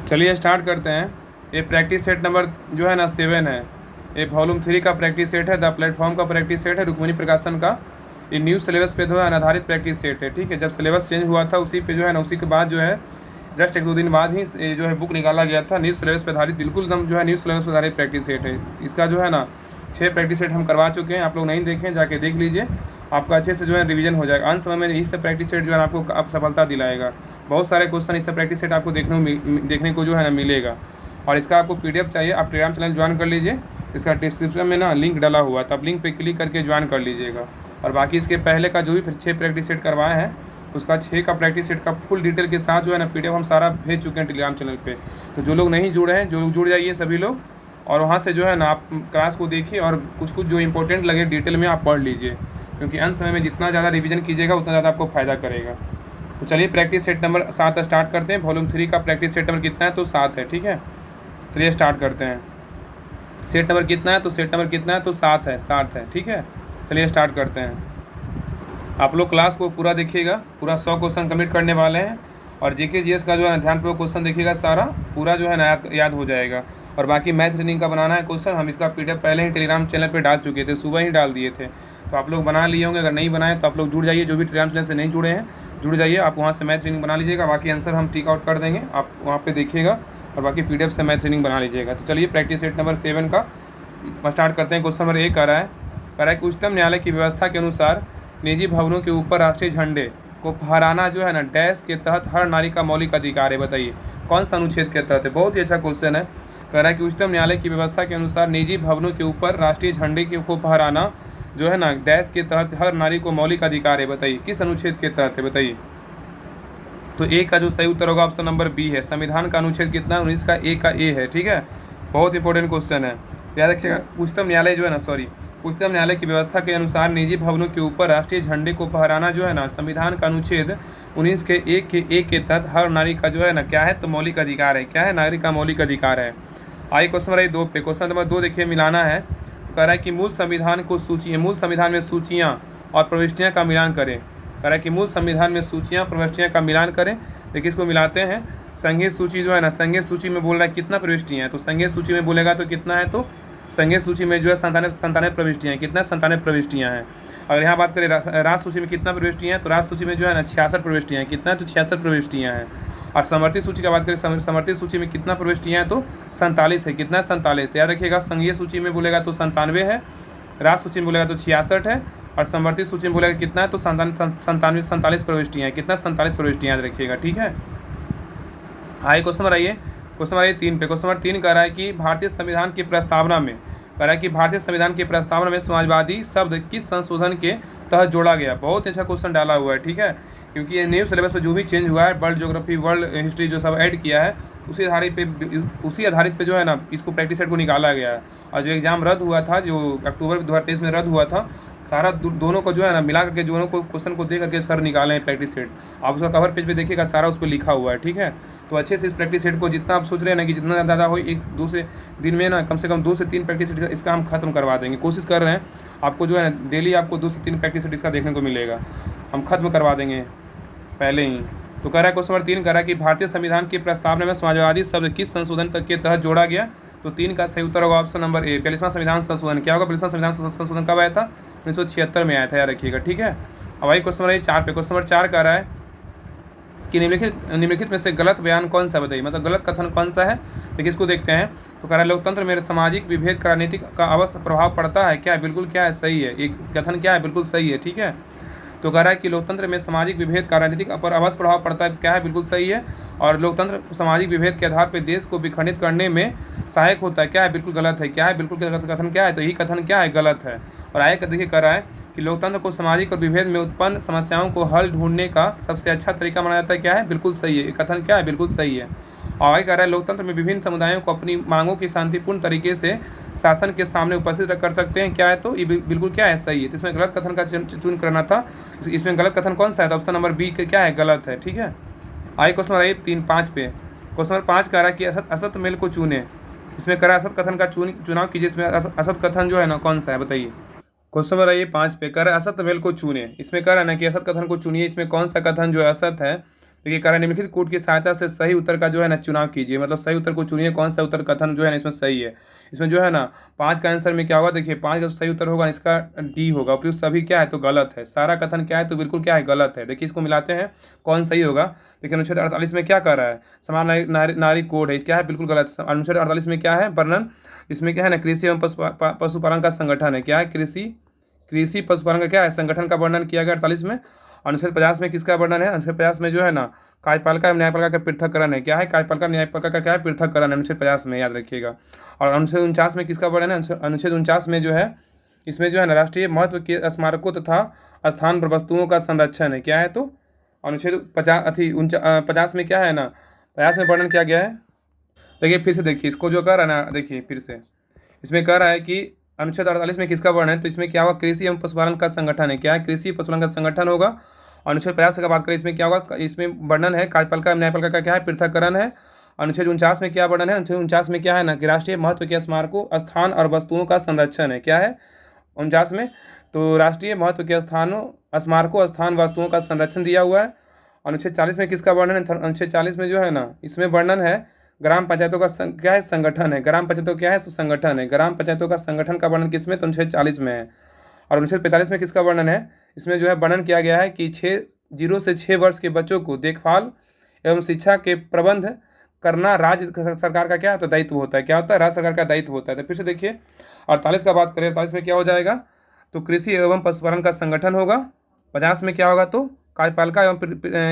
चलिए स्टार्ट करते हैं। ये प्रैक्टिस सेट नंबर जो है ना 7 है। ये वॉल्यूम 3 का प्रैक्टिस सेट है। द प्लेटफॉर्म का प्रैक्टिस सेट है। रुक्मिणी प्रकाशन का ये न्यू सिलेबस पे जो है आधारित प्रैक्टिस सेट है। ठीक है, जब सिलेबस चेंज हुआ था उसी पे जो है ना, उसी के बाद जो है जस्ट 1-2 दिन बाद ही ये जो है बुक निकाला गया था। न्यू सिलेबस पे आधारित बिल्कुल एकदम जो है न्यू सिलेबस पे आधारित प्रैक्टिस सेट है। इसका जो है ना 6 प्रैक्टिस सेट हम करवा चुके हैं। आप लोग नहीं देखें, जाके देख लीजिए, आपका अच्छे से जो है रिवीजन हो जाएगा। अंत समय में इससे प्रैक्टिस सेट जो है आपको अब सफलता दिलाएगा। बहुत सारे क्वेश्चन इससे प्रैक्टिस सेट आपको देखने को जो है ना मिलेगा। और इसका आपको पीडीएफ चाहिए, आप टेलीग्राम चैनल ज्वाइन कर लीजिए। इसका डिस्क्रिप्शन में ना लिंक डाला हुआ है, तब लिंक पे क्लिक करके ज्वाइन कर लीजिएगा। और बाकी इसके पहले का जो भी 6 प्रैक्टिस सेट करवाए हैं, उसका 6 का प्रैक्टिस सेट का फुल डिटेल के साथ जो है ना पीडीएफ हम सारा भेज चुके हैं टेलीग्राम चैनल पे। तो जो लोग नहीं जुड़े हैं, जो लोग जुड़ जाइए सभी लोग, और वहाँ से जो है ना आप क्लास को देखिए और कुछ कुछ जो इंपॉर्टेंट लगे डिटेल में आप पढ़ लीजिए, क्योंकि अंत समय में जितना ज़्यादा रिवीजन कीजिएगा उतना ज़्यादा आपको फ़ायदा करेगा। तो चलिए प्रैक्टिस सेट नंबर 7 स्टार्ट करते हैं। वॉल्यूम 3 का प्रैक्टिस सेट नंबर कितना है? तो 7 है। ठीक है, चलिए स्टार्ट करते हैं। सेट नंबर कितना है? तो सेट नंबर कितना है? तो 7 है। 7 है। ठीक है, चलिए स्टार्ट करते हैं। आप लोग क्लास को पूरा देखिएगा, पूरा 100 क्वेश्चन कंप्लीट करने वाले हैं। और जीके जीएस का जो है ध्यानपूर्वक क्वेश्चन देखिएगा, सारा पूरा जो है ना याद हो जाएगा। और बाकी मैथ रीजनिंग का बनाना है क्वेश्चन, हम इसका पीडीएफ पहले ही टेलीग्राम चैनल पे डाल चुके थे, सुबह ही डाल दिए थे। तो आप लोग बना लिए होंगे, अगर नहीं बनाए तो आप लोग जुड़ जाइए। जो भी टेलीग्राम चैनल से नहीं जुड़े हैं, जुड़ जाइए, आप वहाँ से मैथ रीजनिंग बना लीजिएगा। बाकी आंसर हम टिक आउट कर देंगे, आप वहाँ पर देखिएगा और बाकी पीडीएफ से मैथ रीजनिंग बना लीजिएगा। तो चलिए प्रैक्टिस सेट नंबर 7 का स्टार्ट करते हैं। क्वेश्चन नंबर 1 आ रहा है कि उच्चतम न्यायालय की व्यवस्था के अनुसार निजी भवनों के ऊपर राष्ट्रीय झंडे को फहराना जो है ना डैश के तहत हर नागरिक का मौलिक अधिकार है। बताइए कौन सा अनुच्छेद के तहत है? बहुत ही अच्छा क्वेश्चन है। कह रहा है कि उच्चतम न्यायालय की व्यवस्था के अनुसार निजी भवनों के ऊपर राष्ट्रीय झंडे को फहराना जो है ना डैश के तहत हर नागरिक को मौलिक अधिकार है। बताइए किस अनुच्छेद के तहत है? बताइए। तो ए का जो सही उत्तर होगा ऑप्शन नंबर बी है। संविधान का अनुच्छेद कितना है? 19 का ए का ए है। ठीक है, बहुत इंपॉर्टेंट क्वेश्चन है, याद रखिएगा। उच्चतम न्यायालय जो है ना, उच्चतम न्यायालय की व्यवस्था के अनुसार निजी भवनों के ऊपर राष्ट्रीय झंडे को फहराना जो है ना संविधान का अनुच्छेद 19 के एक के तहत हर नागरिक का जो है ना क्या है? तो मौलिक अधिकार है। क्या है? नागरिक का मौलिक अधिकार है। आइए क्वेश्चन नंबर 2 पे। क्वेश्चन नंबर 2 देखिए, मिलाना है। कह रहा है कि मूल संविधान में सूचियाँ और प्रविष्टियाँ का मिलान करें। कह रहा है कि मूल संविधान में सूचियाँ प्रविष्टियाँ का मिलान करें। देखिए इसको मिलाते हैं। संघीय सूची जो है ना, संघीय सूची में बोल रहा है कितना प्रविष्टियाँ हैं? तो संघीय सूची में बोलेगा तो कितना है? तो संघीय सूची में जो है 97 प्रविष्टियाँ हैं। कितना? 97 प्रविष्टियाँ हैं। अगर यहाँ बात करें राज्य सूची में कितना प्रविष्टियाँ हैं, तो राज्य सूची में जो है ना 66 प्रविष्टियाँ हैं। कितना? तो 66 प्रविष्टियाँ हैं। और समवर्ती सूची की बात करें, समवर्ती सूची में कितना प्रविष्टियाँ हैं? तो 47 है। कितना? 47। याद रखिएगा, संघीय सूची में बोलेगा तो 97 है, राज्य सूची में बोलेगा तो 66 है, और समवर्ती सूची में बोलेगा कितना है? तो 47 प्रविष्टियाँ हैं। कितना? 47 प्रविष्टियाँ, याद रखिएगा। ठीक है, आइए क्वेश्चन नंबर 3 पे। क्वेश्चन नंबर 3 कह रहा है कि भारतीय संविधान की प्रस्तावना में समाजवादी शब्द किस संशोधन के तहत जोड़ा गया? बहुत अच्छा क्वेश्चन डाला हुआ है। ठीक है, क्योंकि ये न्यू सिलेबस में जो भी चेंज हुआ है, वर्ल्ड ज्योग्राफी, वर्ल्ड हिस्ट्री जो सब ऐड किया है, उसी आधारित पे जो है ना इसको प्रैक्टिस सेट को निकाला गया है। और जो एग्जाम रद्द हुआ था, जो अक्टूबर 2023 में रद्द हुआ था, सारा दोनों को जो है ना मिला करके, दोनों को क्वेश्चन को दे करके सर निकाले हैं प्रैक्टिस सेट। आप उसका कवर पेज पे देखिएगा, सारा उस पर लिखा हुआ है। ठीक है, तो अच्छे से इस प्रैक्टिस सेट को जितना आप सोच रहे हैं ना कि जितना ज़्यादा हो, 1-2 से दिन में ना कम से कम 2 से 3 प्रैक्टिस सेट इसका हम खत्म करवा देंगे। कोशिश कर रहे हैं, आपको जो है ना डेली आपको 2 से 3 प्रैक्टिस सेट इसका देखने को मिलेगा। हम खत्म करवा देंगे पहले ही। तो कह रहा है क्वेश्चन नंबर 3 कह रहा है कि भारतीय संविधान की प्रस्तावना में समाजवादी शब्द किस संशोधन के तहत जोड़ा गया? तो 3 का सही उत्तर होगा ऑप्शन नंबर ए, 45वां संविधान संशोधन। क्या होगा? 45वां संविधान संशोधन कब आया था? 1976 में आया था, याद रखिएगा। ठीक है, अब वही क्वेश्चन नंबर 4 पे। क्वेश्चन नंबर 4 कह रहा है कि निम्नलिखित में से गलत बयान कौन सा? बताइए, मतलब गलत कथन कौन सा है? देखिए इसको देखते हैं। तो कह रहा है लोकतंत्र में सामाजिक विभेद का राजनीतिक का अवश्य प्रभाव पड़ता है। क्या? बिल्कुल क्या है? सही है। एक कथन क्या है? बिल्कुल सही है। ठीक है, तो कह रहा है कि लोकतंत्र में सामाजिक विभेद का राजनीतिक पर अवश्य प्रभाव पड़ता है। क्या है? बिल्कुल सही है। और लोकतंत्र सामाजिक विभेद के आधार पर देश को विखंडित करने में सहायक होता है। क्या है? बिल्कुल गलत है। क्या है? बिल्कुल कथन क्या है? तो यही कथन क्या है? गलत है। और आगे देखिए कह रहा है कि लोकतंत्र को सामाजिक और विभेद में उत्पन्न समस्याओं को हल ढूंढने का सबसे अच्छा तरीका माना जाता है। क्या है? बिल्कुल सही है। कथन क्या है? बिल्कुल सही है। और आगे कह रहा है लोकतंत्र में विभिन्न समुदायों को अपनी मांगों की शांतिपूर्ण तरीके से शासन के सामने उपस्थित कर सकते हैं। क्या है? तो ये बिल्कुल क्या है? सही है। तो इसमें गलत कथन का चुन करना था। इसमें गलत कथन कौन सा है? तो ऑप्शन नंबर बी क्या है? गलत है। ठीक है, आइए क्वेश्चन नंबर 5 पे। क्वेश्चन नंबर 5 कह रहा है कि असत मेल को चुने। इसमें कह रहा है असत कथन का चुनाव कीजिए। इसमें असत कथन जो है ना कौन सा है? बताइए। क्वेश्चन नंबर 5 पे कह रहा है असत मेल को चुने। इसमें कह रहा है ना कि असत कथन को चुनिए। इसमें कौन सा कथन जो है असत है? देखिए कह रहा है निम्नलिखित कोड की सहायता से सही उत्तर का जो है ना चुनाव कीजिए, मतलब सही उत्तर को चुनिए, कौन सा उत्तर कथन जो है ना इसमें सही है। इसमें जो है ना 5 का आंसर में क्या होगा, देखिए 5 का सही उत्तर होगा इसका डी होगा, उपयुक्त सभी क्या है तो गलत है, सारा कथन क्या है तो बिल्कुल क्या है गलत है। देखिए इसको मिलाते हैं कौन सही होगा। देखिए अनुच्छेद 48 में क्या कर रहा है, समान नारी कोड है, क्या है बिल्कुल गलत। अनुच्छेद 48 में क्या है वर्णन, इसमें क्या है ना कृषि एवं पशुपालन का संगठन है, क्या है कृषि पशुपालन का क्या है संगठन का वर्णन किया गया 48 में। अनुच्छेद 50 में किसका वर्णन है, अनुच्छेद 50 में जो है ना कार्यपालिका एवं न्यायपालिका का पृथक्करण है, क्या है कार्यपालिका न्यायपालिका का क्या है पृथक्करण है अनुच्छेद 50 में, याद रखिएगा। और अनुच्छेद 49 में किसका वर्णन है, अनुच्छेद 49 में जो है इसमें जो है ना राष्ट्रीय महत्व के स्मारकों तथा स्थान पर वस्तुओं का संरक्षण है, क्या है तो अनुच्छेद 50 में क्या है ना 50 में वर्णन किया गया है। देखिए फिर से देखिए इसको जो कर रहा है ना, देखिए फिर से इसमें कह रहा है कि अनुच्छेद 48 में किसका वर्णन है, तो इसमें क्या होगा कृषि एवं पशुपालन का संगठन है, क्या है कृषि पशुपालन का संगठन होगा। अनुच्छेद 50 का बात करें इसमें क्या होगा, इसमें वर्णन है कार्यपालिका एवं न्यायपालिका का क्या है पृथक्करण है। अनुच्छेद 49 में क्या वर्णन है, अनुच्छेद 49 में क्या है ना कि राष्ट्रीय महत्व के स्मारकों स्थान और वस्तुओं का संरक्षण है, क्या है 49 में तो राष्ट्रीय महत्व के स्थानों स्मारकों स्थान वस्तुओं का संरक्षण दिया हुआ है। अनुच्छेद 40 में किसका वर्णन है, अनुच्छेद 40 में जो है ना इसमें वर्णन है ग्राम पंचायतों का क्या है संगठन है, ग्राम पंचायतों क्या है संगठन है, ग्राम पंचायतों का संगठन का वर्णन किसमें तो अनुच्छेद 40 में है। और अनुच्छेद 45 में किसका वर्णन है, इसमें जो है वर्णन किया गया है कि 0 से 6 वर्ष के बच्चों को देखभाल एवं शिक्षा के प्रबंध करना राज्य सरकार का क्या है तो दायित्व होता है, क्या होता है राज्य सरकार का दायित्व होता है। तो फिर से देखिए 48 का बात करें, 48 में क्या हो जाएगा तो कृषि एवं पशुपालन का संगठन होगा। 50 में क्या होगा तो कार्यपालिका एवं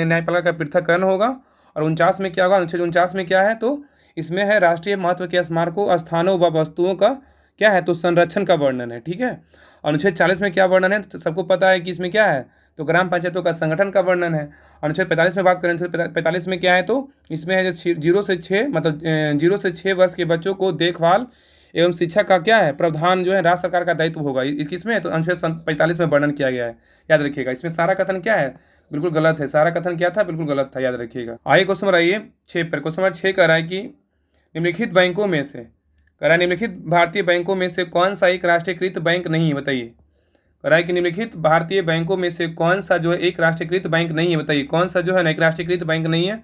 न्यायपालिका का पृथक्करण होगा। और 49 में क्या होगा, अनुच्छेद 49 में क्या है तो इसमें है राष्ट्रीय महत्व के स्मारकों स्थानों व वस्तुओं का क्या है तो संरक्षण का वर्णन है, ठीक है। अनुच्छेद 40 में क्या वर्णन है तो सबको पता है कि इसमें क्या है तो ग्राम पंचायतों का संगठन का वर्णन है। अनुच्छेद 45 में बात करें, अनुच्छेद 45 में क्या है तो इसमें है जो 0 से 6 मतलब 0 से 6 वर्ष के बच्चों को देखभाल एवं शिक्षा का क्या है प्रावधान जो है राज्य सरकार का दायित्व होगा, किसमें है तो अनुच्छेद 45 में वर्णन किया गया है, याद रखिएगा। इसमें सारा कथन क्या है बिल्कुल गलत है, सारा कथन क्या था बिल्कुल गलत था, याद रखिएगा। आइए क्वेश्चन नंबर आइए 6 पर। क्वेश्चन नंबर 6 कह रहा है कि निम्नलिखित बैंकों में से कह रहा है निम्नलिखित भारतीय बैंकों में से कौन सा एक राष्ट्रीयकृत बैंक नहीं है, बताइए। कह रहा है कि निम्नलिखित भारतीय बैंकों में से कौन सा जो है एक राष्ट्रीयकृत बैंक नहीं है, बताइए कौन सा जो है ना एक राष्ट्रीयकृत बैंक नहीं है।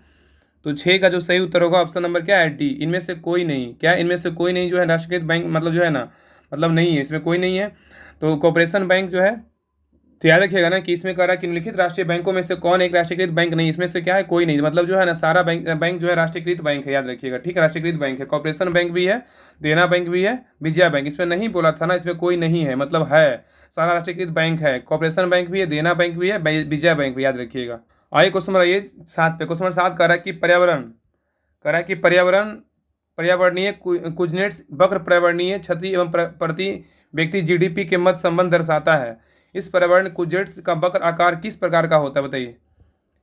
तो 6 का जो सही उत्तर होगा ऑप्शन नंबर क्या है डी, इनमें से कोई नहीं, क्या इनमें से कोई नहीं जो है राष्ट्रीयकृत बैंक मतलब जो है ना मतलब नहीं है, इसमें कोई नहीं है। तो कॉर्पोरेशन बैंक जो है तो याद रखिएगा ना कि इसमें कह रहा है कि निम्नलिखित राष्ट्रीय बैंकों में से कौन एक राष्ट्रीयकृत बैंक नहीं, इसमें से क्या है कोई नहीं, मतलब जो है ना सारा बैंक जो है राष्ट्रीयकृत बैंक है, याद रखिएगा, ठीक है राष्ट्रीयकृत बैंक है। कॉर्पोरेशन बैंक भी है, देना बैंक भी है, विजया बैंक, इसमें नहीं बोला था ना इसमें कोई नहीं है, मतलब है सारा राष्ट्रीयकृत बैंक है, कॉर्पोरेशन बैंक भी है, देना बैंक भी है, विजया बैंक भी, याद रखिएगा। आइए क्वेश्चन नंबर आइए 7 पे। क्वेश्चन नंबर 7 कह रहा है कि पर्यावरण कह रहा है कि पर्यावरणीय कुजनेट्स वक्र पर्यावरणीय क्षति एवं प्रति व्यक्ति जीडीपी के मध्य संबंध दर्शाता है। इस पर्यावरण कुजनेट्स का वक्र आकार किस प्रकार का होता है, बताइए।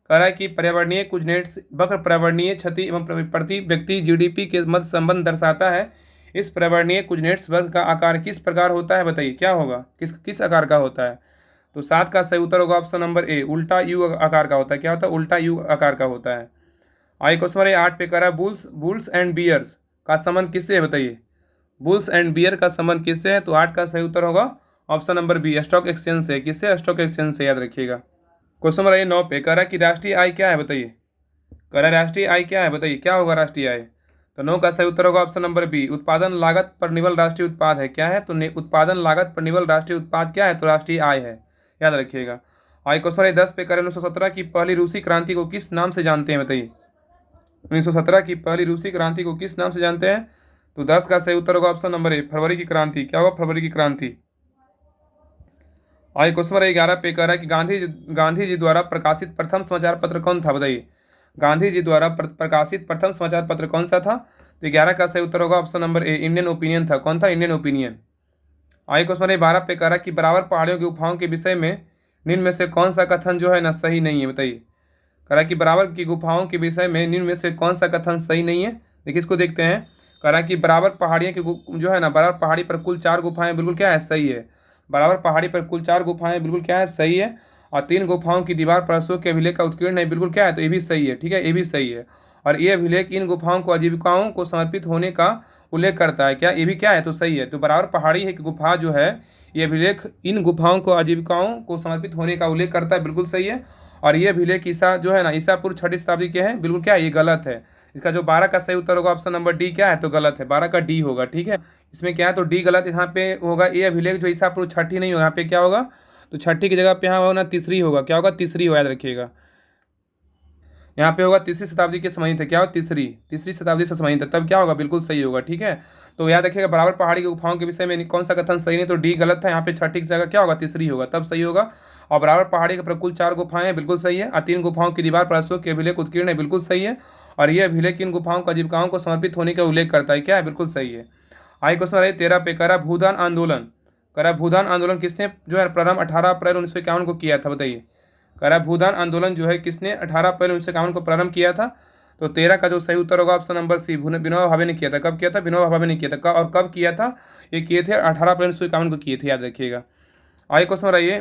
कह रहा है कि पर्यावरणीय कुजनेट्स वक्र पर्यावरणीय क्षति एवं प्रति व्यक्ति जीडीपी के मध्य संबंध दर्शाता है। इस पर्यावरणीय कुजनेट्स वक्र का आकार किस प्रकार होता है, बताइए क्या होगा, किस आकार का होता है। तो 7 का सही उत्तर होगा ऑप्शन नंबर ए, उल्टा यू आकार का होता है, क्या होता है उल्टा यू आकार का होता है। आइए क्वेश्चन नंबर 8 पे कह रहा है बुल्स एंड बियर्स का संबंध किससे है, बताइए। बुल्स एंड बियर का संबंध किससे है, तो 8 का सही उत्तर होगा option number b, stock exchange से। किससे, स्टॉक एक्सचेंज से, याद रखिएगा। क्वेश्चन नंबर 9 पे कह रहा है कि राष्ट्रीय आय क्या है, बताइए। कह रहा है राष्ट्रीय आय क्या है, बताइए क्या होगा राष्ट्रीय आय। तो 9 का सही उत्तर होगा ऑप्शन नंबर बी, उत्पादन लागत पर निवल राष्ट्रीय उत्पाद है, क्या है तो उत्पादन लागत पर निवल राष्ट्रीय उत्पाद क्या है तो राष्ट्रीय आय है, याद रखिएगा। आइए क्वेश्चन नंबर 10 पे करें 1917 की पहली रूसी क्रांति को किस नाम से जानते हैं, बताइए। 1917 की पहली रूसी क्रांति को किस नाम से जानते हैं, तो 10 का सही उत्तर होगा ऑप्शन नंबर ए, फरवरी की क्रांति। क्या होगा, फरवरी की क्रांति। आइए क्वेश्चन नंबर 11 पे कह रहा है कि गांधी जी द्वारा प्रकाशित प्रथम समाचार पत्र कौन था, बताइए। गांधी जी द्वारा प्रकाशित प्रथम समाचार पत्र कौन सा था, तो 11 का सही उत्तर होगा option number A, Indian opinion था। कौन था, इंडियन ओपिनियन। आइए क्वेश्चन नंबर 12 पे कह रहा है कि बराबर पहाड़ियों की गुफाओं के विषय में निम्न में से कौन सा कथन जो है ना सही नहीं है, बताइए। कह रहा है कि बराबर की गुफाओं के विषय में निम्न में से कौन सा कथन सही नहीं है, देखिए इसको देखते हैं। कह रहा है कि बराबर पहाड़ियों की जो है ना बराबर पहाड़ी पर कुल 4 गुफाएं बिल्कुल क्या है, सही है। बराबर पहाड़ी पर कुल 4 गुफाएं बिल्कुल क्या है, सही है। और 3 गुफाओं की दीवार पर अशोक के अभिलेख का उत्कीर्ण है, बिल्कुल क्या है तो ये भी सही है, ठीक है, ये भी सही है। और ये अभिलेख इन गुफाओं को आजीविकाओं को समर्पित होने का उल्लेख करता है, क्या ये भी क्या है तो सही है। तो बराबर पहाड़ी है कि गुफा जो है ये अभिलेख इन गुफाओं को आजीविकाओं को समर्पित होने का उल्लेख करता है, बिल्कुल सही है। और ये अभिलेख ईसा जो है ना ईसा पूर्व 6वीं शताब्दी के हैं, बिल्कुल क्या है, ये गलत है। इसका जो 12 का सही उत्तर होगा ऑप्शन नंबर डी क्या है, तो गलत है, 12 का डी होगा, ठीक है। इसमें क्या है, तो डी गलत यहाँ पे होगा। ये अभिलेख जो ईसा पूर्व 6ठी नहीं होगा, यहाँ पे क्या होगा, तो 6ठी की जगह पे यहाँ होगा ना तीसरी होगा, क्या होगा, तीसरी हो, याद रखिएगा। यहाँ पे होगा 3री शताब्दी के संबंधित है, क्या होगा, तीसरी शताब्दी से संबंधित है, तब क्या होगा, बिल्कुल सही होगा, ठीक है। तो याद रखिएगा बराबर पहाड़ी की गुफाओं के विषय में कौन सा कथन सही नहीं, तो डी गलत है, यहाँ पे 6ठी की जगह क्या होगा, तीसरी होगा, तब सही होगा। और बराबर पहाड़ी के प्रकुल 4 गुफाएं हैं, बिल्कुल सही है। और 3 गुफाओं की दीवार पर अशोक के अभिलेख उत्कीर्ण है, बिल्कुल सही है। और ये अभिलेख इन गुफाओं को आजीविकाओं को समर्पित होने का उल्लेख करता है, क्या है, बिल्कुल सही है। आगे क्वेश्चन रही 13 पे, करा भूदान आंदोलन। करा भूदान आंदोलन किसने जो है प्रारंभ 18 अप्रैल 1951 को किया था, बताइए। करा भूदान आंदोलन जो है किसने 18 अप्रैल 1951 को प्रारंभ किया था, तो 13 का जो सही उत्तर होगा ऑप्शन नंबर सी, विनोबा भावे ने किया था। कब किया था, विनोबा भावे ने किया था। और कब किया था, ये किए थे 18 अप्रैल 1951 को किए थे, याद रखिएगा। आगे क्वेश्चन रहिए,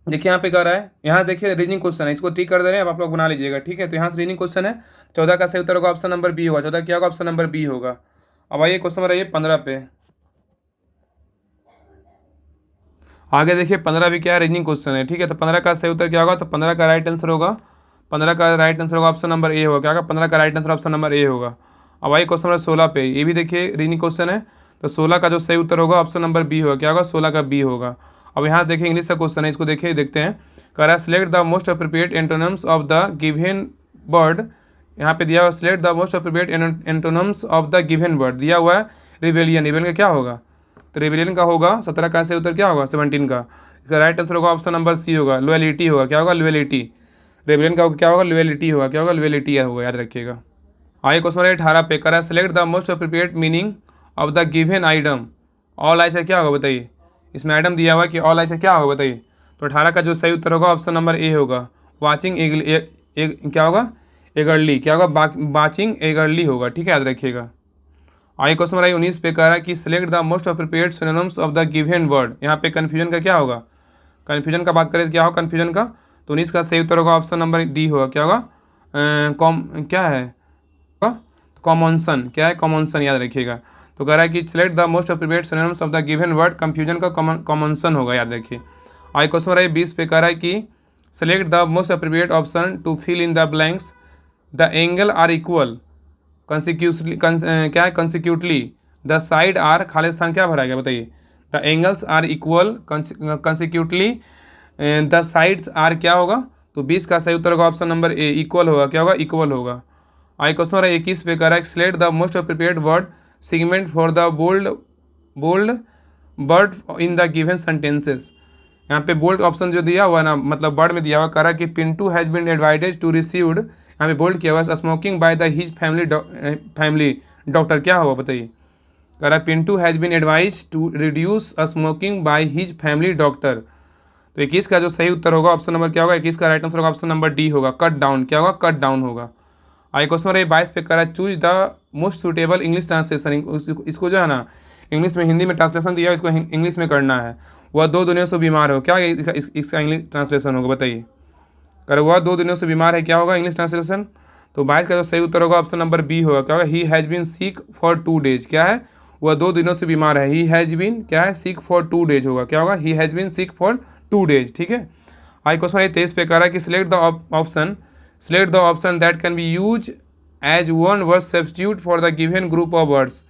देखिए यहाँ पे कह रहा है, यहाँ देखिए रीजनिंग क्वेश्चन है, इसको ठीक कर दे रहे हैं, अब आप लोग बना लीजिएगा, ठीक है। तो यहाँ से रीजनिंग क्वेश्चन है, 14 का सही उत्तर होगा ऑप्शन नंबर बी होगा, 14 क्या होगा, ऑप्शन नंबर बी होगा। अब आइए क्वेश्चन रहिए 15 पे। आगे देखिए 15 भी क्या है, रीजनिंग क्वेश्चन है, ठीक है। तो 15 का सही उत्तर क्या होगा, तो 15 का राइट आंसर होगा, 15 का राइट आंसर होगा ऑप्शन नंबर ए होगा, क्या होगा, 15 का right answer option number A होगा। अब आइए क्वेश्चन नंबर 16 पे, ये भी देखिए रीजनिंग क्वेश्चन है, तो 16 का जो सही उत्तर होगा ऑप्शन नंबर बी होगा, क्या होगा, 16 का बी होगा। अब यहाँ देखिए इंग्लिश का क्वेश्चन है, इसको देखिए देखते हैं। कह रहा है select the most appropriate antonyms of the given word. यहाँ पे दिया हुआ select the most appropriate antonyms of the given word, दिया हुआ है रिवेलियन। रिवेलियन का क्या होगा, तो रिवेलियन का होगा 17 का सही उत्तर क्या होगा, 17 का। इसका राइट आंसर होगा ऑप्शन नंबर सी होगा, लॉयल्टी होगा, क्या होगा, लॉयल्टी। रेबलियन का क्या होगा, लॉयल्टी होगा, क्या होगा, लॉयल्टी होगा, याद रखिएगा। आइए क्वेश्चन नंबर 18 पे, करा select the most appropriate meaning of the given item. All I से क्या होगा, बताइए। इसमें आइटम दिया हुआ है कि ऑल आई से क्या होगा, बताइए। तो 18 का जो सही उत्तर होगा ऑप्शन नंबर ए होगा, वाचिंग क्या होगा, एगर्ली, क्या होगा, वाचिंग एगर्ली होगा, ठीक है, याद रखिएगा। आइए क्वेश्चन नंबर 19 पे कह रहा है कि select the most appropriate synonyms of the given word. यहाँ पे कन्फ्यूजन का क्या होगा, कन्फ्यूजन का बात करें तो क्या होगा कन्फ्यूजन का, तो 19 का सही उत्तर होगा ऑप्शन नंबर डी होगा, क्या होगा, क्या है, कॉमनसन, क्या है, कॉमनसन, याद रखिएगा। तो कह रहा है कि select the most appropriate synonyms of the given word, confusion का कॉमनसन होगा, याद रखिए। आइए क्वेश्चन नंबर 20 पे कह रहा है कि select the most appropriate option to fill in the blanks, the angle are equal consecutively, क्या है, कंसिक्यूटली द साइड आर, खाली स्थान क्या भरा गया, बताइए। The angles are equal consecutively the sides are, क्या होगा, तो 20 का सही उत्तर होगा ऑप्शन नंबर ए, इक्वल होगा, क्या होगा, इक्वल होगा। आई क्वेश्चन नंबर 21 पे कह रहा है select the most appropriate word segment for the bold word in the given sentences. यहाँ पे बोल्ड ऑप्शन जो दिया हुआ है ना, मतलब वर्ड में दिया हुआ, कह रहा है कि Pintu has been advised to received, यहाँ पे बोल्ड किया हुआ है smoking by the his family doctor, क्या होगा, बताइए। कह रहा है Pintu has been advise to reduce smoking by his family doctor. तो 21 का जो सही उत्तर होगा ऑप्शन नंबर क्या होगा, 21 का राइट आंसर होगा ऑप्शन नंबर डी होगा, कट डाउन, क्या होगा, कट डाउन होगा। आइए क्वेश्चन नंबर 22 पे कह रहा है choose the most suitable English translation. इसको जो है ना इंग्लिश में, हिंदी में ट्रांसलेशन दिया है, इसको इंग्लिश में करना है। वह 2 दिनों से बीमार हो, क्या इसका इंग्लिश ट्रांसलेशन होगा, बताइए। अगर वह 2 दिनों से बीमार है, क्या होगा इंग्लिश ट्रांसलेशन, तो 22 का जो सही उत्तर होगा ऑप्शन नंबर बी होगा, क्या होगा, he has been sick for 2 days, क्या है, वह 2 दिनों से बीमार है, ही हैज़ बीन क्या है, सिक फॉर 2 डेज होगा, क्या होगा, he has been sick for 2 days, ठीक है। आई क्वेश्चन 23 पे कह रहा है कि select the option that can be use as one word substitute for the given group of words.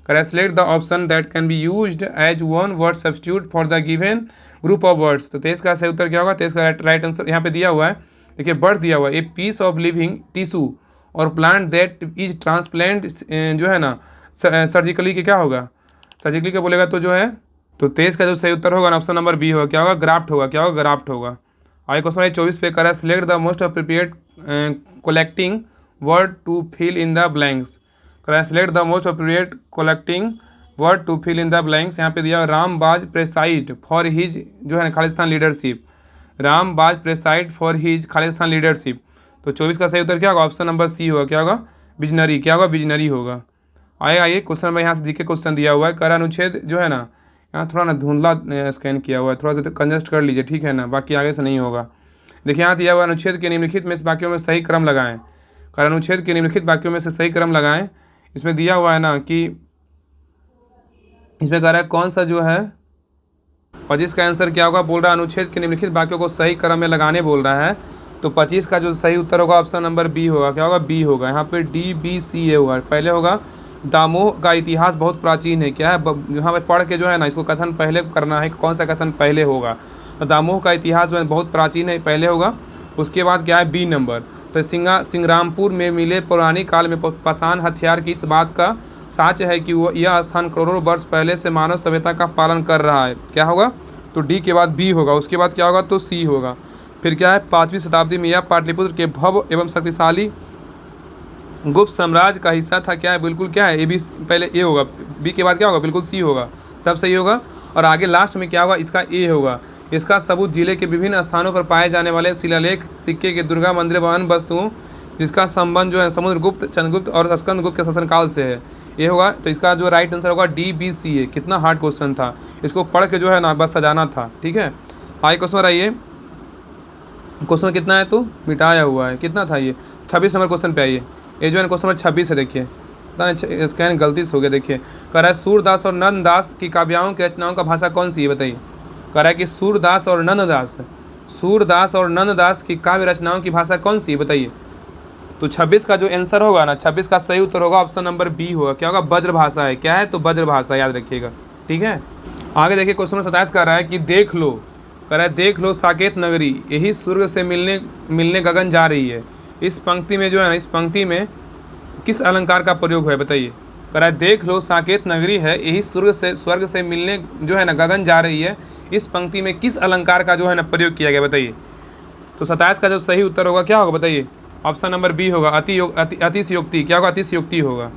कह रहा है select the option that can be used as one word substitute for the given group of words. तो 23 का सही उत्तर क्या होगा, 23 का right answer यहाँ पे दिया हुआ है, देखिए बर्थ दिया हुआ है, a piece of living tissue और प्लांट दैट इज ट्रांसप्लांट, जो है ना सर्जिकली के क्या होगा, सर्जिकली का बोलेगा तो जो है, तो 23 का जो सही उत्तर होगा ऑप्शन नंबर बी होगा, क्या होगा, ग्राफ्ट होगा, क्या होगा, ग्राफ्ट होगा। आगे क्वेश्चन 24 पे कर रहा है select the most appropriate collecting word to fill in the blanks. कर रहा है select the most appropriate collecting word to fill in the blanks. यहाँ पे दिया राम बाज प्रेसाइड फॉर हिज, जो है ना खालिस्तान लीडरशिप, राम बाज preside for his Khalistan leadership. तो 24 का सही उत्तर क्या होगा, ऑप्शन नंबर सी होगा, क्या होगा, विजनरी, क्या होगा, विजनरी होगा। आइए क्वेश्चन में यहाँ से जीके क्वेश्चन दिया हुआ है, कर अनुच्छेद जो है ना, यहाँ थोड़ा ना धुंधला स्कैन किया हुआ है, थोड़ा सा कंजस्ट कर लीजिए, ठीक है ना, बाकी आगे से नहीं होगा। देखिए यहाँ दिया हुआ अनुच्छेद के निम्नलिखित में से वाक्यों में सही क्रम लगाएं। कर अनुच्छेद के निम्नलिखित वाक्यों में से सही क्रम लगाएं। इसमें दिया हुआ है ना कि इसमें कह रहा है कौन सा जो है 25 का आंसर क्या होगा, बोल रहा है अनुच्छेद के निम्नलिखित वाक्यों को सही क्रम में लगाने बोल रहा है। तो 25 का जो सही उत्तर होगा ऑप्शन नंबर बी होगा। क्या होगा, बी होगा। यहाँ पे डी बी सी ए होगा। पहले होगा दामोह का इतिहास बहुत प्राचीन है। क्या है, यहाँ पे पढ़ के जो है ना इसको कथन पहले करना है, कौन सा कथन पहले होगा। तो दामोह का इतिहास जो है बहुत प्राचीन है, पहले होगा। उसके बाद क्या है, बी नंबर। तो सिंग्रामपुर में मिले पुरानी काल में पाषाण हथियार की इस बात का साच है कि वो यह स्थान करोड़ों वर्ष पहले से मानव सभ्यता का पालन कर रहा है। क्या होगा, तो डी के बाद बी होगा। उसके बाद क्या होगा, तो सी होगा। फिर क्या है, 5वीं शताब्दी में यह पाटलिपुत्र के भव्य एवं शक्तिशाली गुप्त साम्राज्य का हिस्सा था। क्या है, बिल्कुल क्या है, ए बी पहले ए होगा, बी के बाद क्या होगा, बिल्कुल सी होगा, तब सही होगा। और आगे लास्ट में क्या होगा, इसका ए होगा। इसका सबूत जिले के विभिन्न स्थानों पर पाए जाने वाले शिलालेख, सिक्के के, दुर्गा मंदिर व अन्य वस्तुओं जिसका संबंध जो है समुद्रगुप्त, चंद्रगुप्त और स्कंदगुप्त के शासनकाल से है, ये होगा। तो इसका जो राइट आंसर होगा डी बी सी है। कितना हार्ड क्वेश्चन था, इसको पढ़ के जो है ना बस सजाना था। ठीक है, आगे क्वेश्चन आइए। क्वेश्चन कितना है, तो मिटाया हुआ है, कितना था ये, 26 नंबर क्वेश्चन पे आइए। ये जो है क्वेश्चन नंबर 26 है, देखिए स्कैन गलती से हो गया। देखिए कह रहा है सूरदास और नंददास की काव्यों की रचनाओं का भाषा कौन सी है, बताइए। कह रहा है कि सूरदास और नंददास की काव्य रचनाओं की भाषा कौन सी है, बताइए। तो 26 का जो आंसर होगा ना, 26 का सही उत्तर होगा ऑप्शन नंबर बी होगा। क्या होगा, ब्रज भाषा है। क्या है, तो ब्रज भाषा, याद रखिएगा। ठीक है, आगे देखिए क्वेश्चन नंबर 27 कह रहा है कि देख लो, कह रहा है देख लो साकेत नगरी यही स्वर्ग से मिलने गगन जा रही है। इस पंक्ति में जो है ना, इस पंक्ति में किस अलंकार का प्रयोग है, बताइए। कह रहा है देख लो साकेत नगरी है यही स्वर्ग से मिलने जो है ना गगन जा रही है। इस पंक्ति में किस अलंकार का जो है ना प्रयोग किया गया, बताइए। तो 27 का जो सही उत्तर होगा क्या होगा, बताइए। ऑप्शन नंबर बी होगा, अतिशयोक्ति। क्या होगा, अतिशयोक्ति होगा।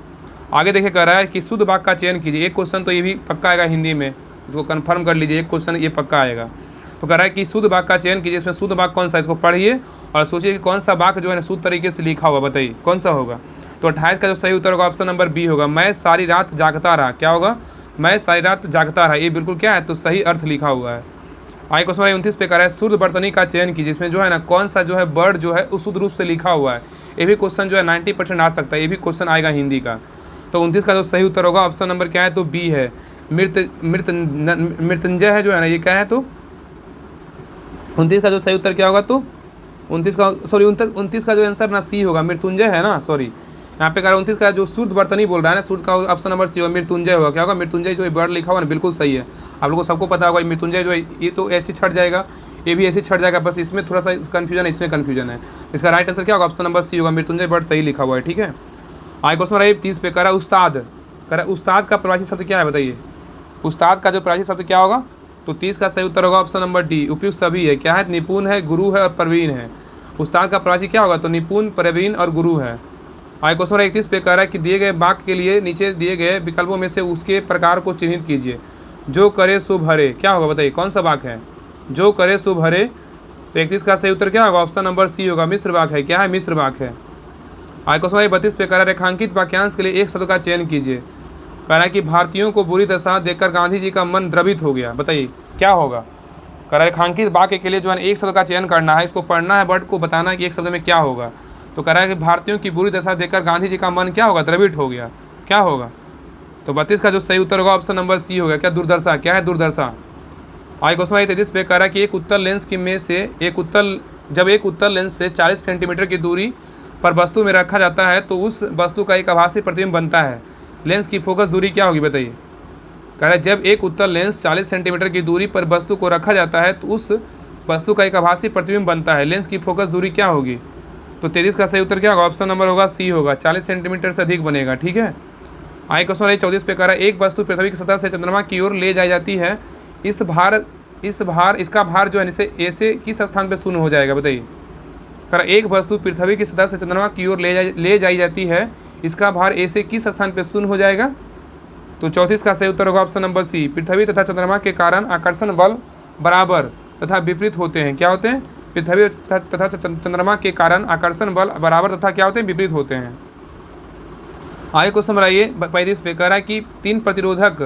आगे देखिए कह रहा है कि शुद्ध वाक्य का चयन कीजिए। एक क्वेश्चन तो ये भी पक्का आएगा हिंदी में, इसको कंफर्म कर लीजिए, एक क्वेश्चन ये पक्का आएगा। तो कह रहा है कि शुद्ध वाक्य का चयन कीजिए। इसमें शुद्ध वाक्य कौन सा, इसको पढ़िए और सोचिए कि कौन सा वाक्य जो है ना शुद्ध तरीके से लिखा होगा, बताइए कौन सा होगा। तो 28 का जो सही उत्तर होगा ऑप्शन नंबर बी होगा, मैं सारी रात जागता रहा। क्या होगा, मैं सारी रात जागता रहा। ये बिल्कुल क्या है, तो सही अर्थ लिखा हुआ है। आगे क्वेश्चन 29 पे कह रहा है शुद्ध वर्तनी का चयन कीजिए। इसमें जो है ना कौन सा जो है वर्ड जो है उस शुद्ध रूप से लिखा हुआ है। ये भी क्वेश्चन जो है 90% आ सकता है, ये भी क्वेश्चन आएगा हिंदी का। तो 29 का जो सही उत्तर होगा ऑप्शन नंबर क्या है, तो बी है, मृत्युंजय है जो है ना, ये क्या है। तो 29 का जो सही उत्तर क्या होगा, तो 29 का जो आंसर ना सी होगा, मृत्युंजय है ना, सॉरी यहाँ पे कह रहा है 29 का जो शुद्ध वर्तनी बोल रहा है ना, शुद्ध का ऑप्शन नंबर सी होगा, मृत्युंजय होगा। क्या होगा, मृत्युंजय जो वर्ड लिखा हुआ ना बिल्कुल सही है। आप लोगों को सबको पता होगा मृत्युंजय जो है ये तो ऐसे छट जाएगा, ये भी ऐसे छट जाएगा, बस इसमें थोड़ा सा कन्फ्यूजन है, इसमें कन्फ्यूजन है। इसका राइट आंसर क्या होगा, ऑप्शन नंबर सी होगा, मृत्युंजय वर्ड सही लिखा हुआ है। ठीक है, आगे क्वेश्चन रहा 30 पे कह रहा है उस्ताद। कह रहा है उस्ताद का प्रवासी शब्द क्या है, बताइए। उस्ताद का जो प्रवासी शब्द क्या होगा, तो 30 का सही उत्तर होगा ऑप्शन नंबर डी, उपयुक्त सभी है। क्या है, निपुण है, गुरु है और प्रवीण है। उस्ताद का प्रवासी क्या होगा, तो निपुण, प्रवीण और गुरु है। आगे क्वेश्चन 31 पे कह रहा है कि दिए गए वाक्य के लिए नीचे दिए गए विकल्पों में से उसके प्रकार को चिन्हित कीजिए। जो करे सो भरे, क्या होगा, बताइए कौन सा वाक्य है, जो करे सो भरे। तो 31 का सही उत्तर क्या होगा, ऑप्शन नंबर सी होगा, मिश्र वाक्य है। क्या है, मिश्र वाक्य है। आगे क्वेश्चन 32 पे कह रहा है रेखांकित वाक्यांश के लिए एक शब्द का चयन कीजिए। कह रहा है कि भारतीयों को बुरी दशा देखकर गांधी जी का मन द्रवित हो गया, बताइए क्या होगा। कह रहा है रेखांकित वाक्य के लिए जो है एक शब्द का चयन करना है, इसको पढ़ना है, वर्ड को बताना है कि एक शब्द में क्या होगा। तो कह रहा है कि भारतीयों की बुरी दशा देखकर गांधी जी का मन क्या होगा, द्रवित हो गया। क्या होगा, तो 32 का जो सही उत्तर होगा ऑप्शन नंबर सी होगा। क्या, दुर्दशा। क्या है, दुर्दशा। आगे क्वेश्चन 33 पे कह रहा है कि एक उत्तल लेंस की में से जब एक उत्तल लेंस से 40 सेंटीमीटर की दूरी पर वस्तु में रखा जाता है तो उस वस्तु का एक आभासी प्रतिबिंब बनता है। लेंस की फोकस दूरी क्या होगी, बताइए। कह रहा है जब एक उत्तल लेंस 40 सेंटीमीटर की दूरी पर वस्तु को रखा जाता है तो उस वस्तु का एक आभासी प्रतिबिंब बनता है। लेंस की फोकस दूरी क्या होगी, तो 33 का सही उत्तर क्या होगा, ऑप्शन नंबर होगा सी होगा, 40 सेंटीमीटर से अधिक बनेगा। ठीक है, आगे क्वेश्चन 34 पे कह रहा है एक वस्तु पृथ्वी की सतह से चंद्रमा की ओर ले जाई जाती है, इसका भार जो है ऐसे किस स्थान पे शून्य हो जाएगा, बताइए। कह रहा एक वस्तु पृथ्वी की सतह से चंद्रमा की ओर ले जाई जाती है, इसका भार ऐसे किस स्थान पे शून्य हो जाएगा। तो 34 का सही उत्तर होगा ऑप्शन नंबर सी, पृथ्वी तथा चंद्रमा के कारण आकर्षण बल बराबर तथा विपरीत होते हैं। क्या होते हैं, पृथ्वी तथा चंद्रमा के कारण आकर्षण बल बराबर तथा क्या होते हैं, विपरीत होते हैं। आगे क्वेश्चन बनाइए 35 पे कह रहा है कि 3 प्रतिरोधक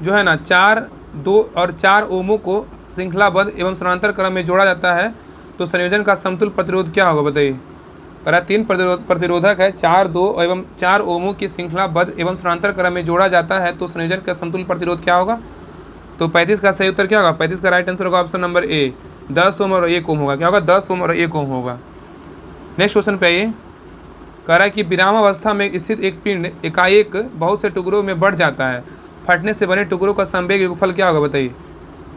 जो है ना 4, 2 और 4 ओमों को श्रृंखलाबद्ध एवं समानांतर क्रम में जोड़ा जाता है तो संयोजन का समतुल्य प्रतिरोध क्या होगा, बताइए। कह रहा है 3 प्रतिरोधक है, 4, 2 एवं 4 ओमों की श्रृंखलाबद्ध एवं समानांतर क्रम में जोड़ा जाता है तो संयोजन का समतुल्य प्रतिरोध क्या होगा। तो 35 का सही उत्तर क्या होगा? 35 का राइट आंसर होगा ऑप्शन नंबर ए, 10 ओम और 1 ओम होगा। क्या होगा? 10 ओम और 1 ओम होगा। नेक्स्ट क्वेश्चन पे आइए। कह रहा है कि विरामावस्था में स्थित एक पिंड एकाएक बहुत से टुकड़ों में बढ़ जाता है, फटने से बने टुकड़ों का संवेग योगफल क्या होगा? बताइए।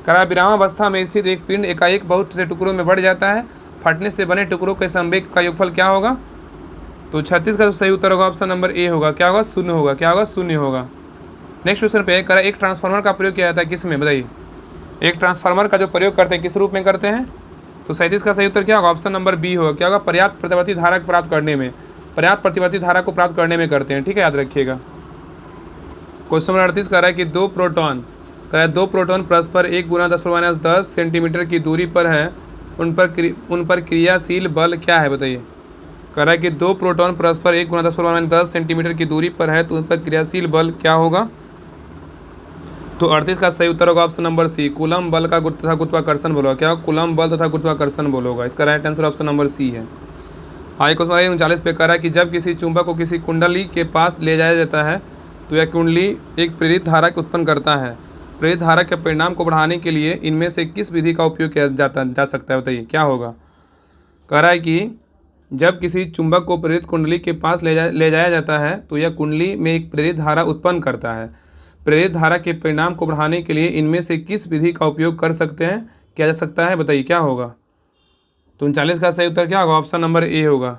कह रहा है विरामावस्था में स्थित एक पिंड एकाएक बहुत से टुकड़ों में बढ़ जाता है, फटने से बने टुकड़ों के संवेग का योगफल क्या होगा? तो 36 का सही उत्तर होगा ऑप्शन नंबर ए होगा। क्या होगा? शून्य होगा। क्या होगा? शून्य होगा। नेक्स्ट क्वेश्चन पे कह रहा है एक ट्रांसफार्मर का प्रयोग किया जाता है किस में? बताइए। एक ट्रांसफार्मर का जो प्रयोग करते हैं किस रूप में करते हैं? तो 37 का सही उत्तर क्या होगा? ऑप्शन नंबर बी होगा। क्या होगा? पर्याप्त प्रतिवर्ती धारा को प्राप्त करने में, पर्याप्त प्रतिवर्ती धारा को प्राप्त करने में करते हैं। ठीक है, याद रखिएगा। क्वेश्चन नंबर 38 कह रहा है कि दो प्रोटॉन परस्पर 1 गुना 10⁻10 सेंटीमीटर की दूरी पर है, उन पर क्रियाशील बल क्या है? बताइए। कह रहा है कि दो प्रोटॉन परस्पर 1 गुना 10⁻10 सेंटीमीटर की दूरी पर है, तो उन पर क्रियाशील बल क्या होगा? तो 38 का सही उत्तर होगा ऑप्शन नंबर सी, कूलम बल का तथा गुरुत्वाकर्षण बल होगा। क्या होगा? कूलम बल तथा गुरुत्वाकर्षण बल होगा। इसका right answer option number C है। आगे क्वेश्चन 39 पे कह रहा है कि जब किसी चुंबक को किसी कुंडली के पास ले जाया जाता है तो यह कुंडली एक प्रेरित धारा उत्पन्न करता है। प्रेरित धारा के परिणाम को बढ़ाने के लिए इनमें से किस विधि का उपयोग किया जा सकता है? बताइए क्या होगा? कह रहा है कि जब किसी चुंबक को प्रेरित कुंडली के पास ले जाया जाता है तो यह कुंडली में एक प्रेरित धारा उत्पन्न करता है। प्रेरित धारा के परिणाम को बढ़ाने के लिए इनमें से किस विधि का उपयोग किया जा सकता है? बताइए क्या होगा? तो 39 का सही उत्तर क्या होगा? ऑप्शन नंबर ए होगा।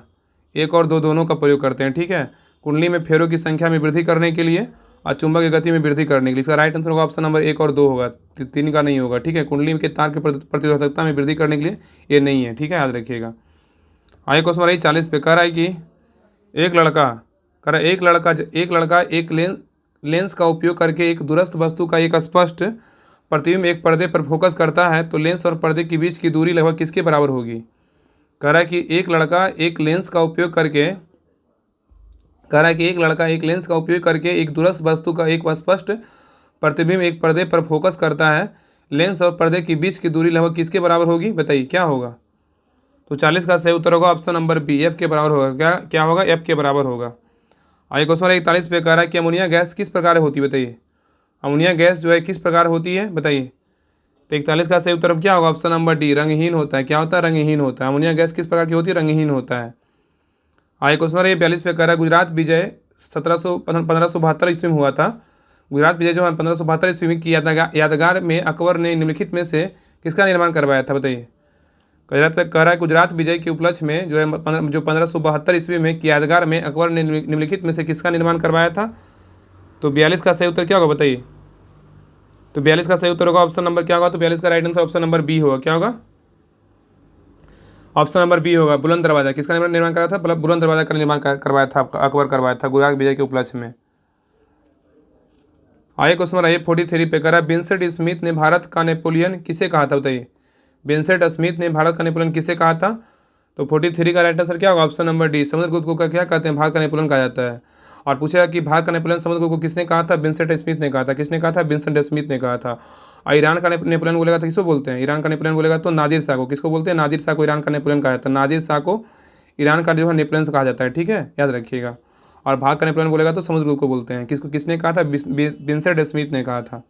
1 और 2 दोनों का प्रयोग करते हैं। ठीक है, कुंडली में फेरों की संख्या में वृद्धि करने के लिए और चुंबक की गति में वृद्धि करने के लिए। इसका राइट आंसर होगा ऑप्शन नंबर 1 और 2 होगा, 3 का नहीं होगा। ठीक है, कुंडली के तार की प्रतिरोधकता में वृद्धि करने के लिए ये नहीं है। ठीक है, याद रखिएगा। आगे क्वेश्चन नंबर 40 पे कह रहा है कि एक लड़का एक लेंस का उपयोग करके एक दूरस्थ वस्तु का एक स्पष्ट प्रतिबिंब एक पर्दे पर फोकस करता है, तो लेंस और पर्दे के बीच की दूरी लगभग किसके बराबर होगी? कह रहा है कि एक लड़का एक लेंस का उपयोग करके एक दूरस्थ वस्तु का एक स्पष्ट प्रतिबिंब एक पर्दे पर फोकस करता है, लेंस और पर्दे के बीच की दूरी लगभग किसके बराबर होगी? बताइए क्या होगा? तो 40 का सही उत्तर होगा ऑप्शन नंबर बी, एफ के बराबर होगा। क्या होगा? एफ के बराबर होगा। आगे क्वेश्चन 41 पे कह रहा है कि अमोनिया गैस किस प्रकार होती है? बताइए। अमोनिया गैस जो है किस प्रकार होती है? बताइए। तो 41 का सही उत्तर क्या होगा? ऑप्शन नंबर डी, रंगहीन होता है। क्या होता है? रंगहीन होता है। अमोनिया गैस किस प्रकार की होती है? रंगहीन होता है। आगे क्वेश्चन 42 पे कह रहा है गुजरात विजय 1572 ईस्वी में हुआ था। गुजरात विजय जो है 1572 ईस्वी में की यादगार में अकबर ने निम्नलिखित में से किसका निर्माण करवाया था? बताइए। कह रहा है गुजरात विजय के उपलक्ष्य में जो 1572 ईस्वी में की यादगार में अकबर ने निम्नलिखित में से किसका निर्माण करवाया था? तो 42 का सही उत्तर क्या होगा? बताइए। तो 42 का सही उत्तर होगा ऑप्शन नंबर क्या होगा? तो 42 का right answer option number B होगा। क्या होगा? ऑप्शन नंबर बी होगा, बुलंद दरवाजा। किसका निर्माण कराया था? बुलंद दरवाजा का निर्माण करवाया था, अकबर करवाया था गुजरात विजय के उपलक्ष्य में। आगे क्वेश्चन नंबर 43 पे करा विंसेंट स्मिथ ने भारत का नेपोलियन किसे कहा था? बताइए। विंसेंट स्मिथ ने भारत का नेपोलियन किसे कहा था? तो 43 का राइट आंसर क्या होगा? ऑप्शन नंबर डी, समुद्रगुप्त को क्या कहते हैं? भारत का नेपोलियन कहा जाता है। और पूछेगा कि भारत का नेपोलियन समुद्रगुप्त को किसने कहा था? विंसेंट स्मिथ ने कहा था। किसने कहा था? विंसेंट स्मिथ ने कहा था। और ईरान का नेपोलियन बोलेगा तो किसको बोलते हैं? ईरान का नेपोलियन बोलेगा तो नादिर शाह को। किसको बोलते हैं? नादिर शाह को ईरान का नेपोलियन कहा जाता है। नादिर शाह को ईरान का जो है नेपोलियन कहा जाता है। ठीक है, याद रखिएगा। और भारत का नेपोलियन बोलेगा तो समुद्रगुप्त को बोलते हैं। किसने कहा था? विंसेंट स्मिथ ने कहा था।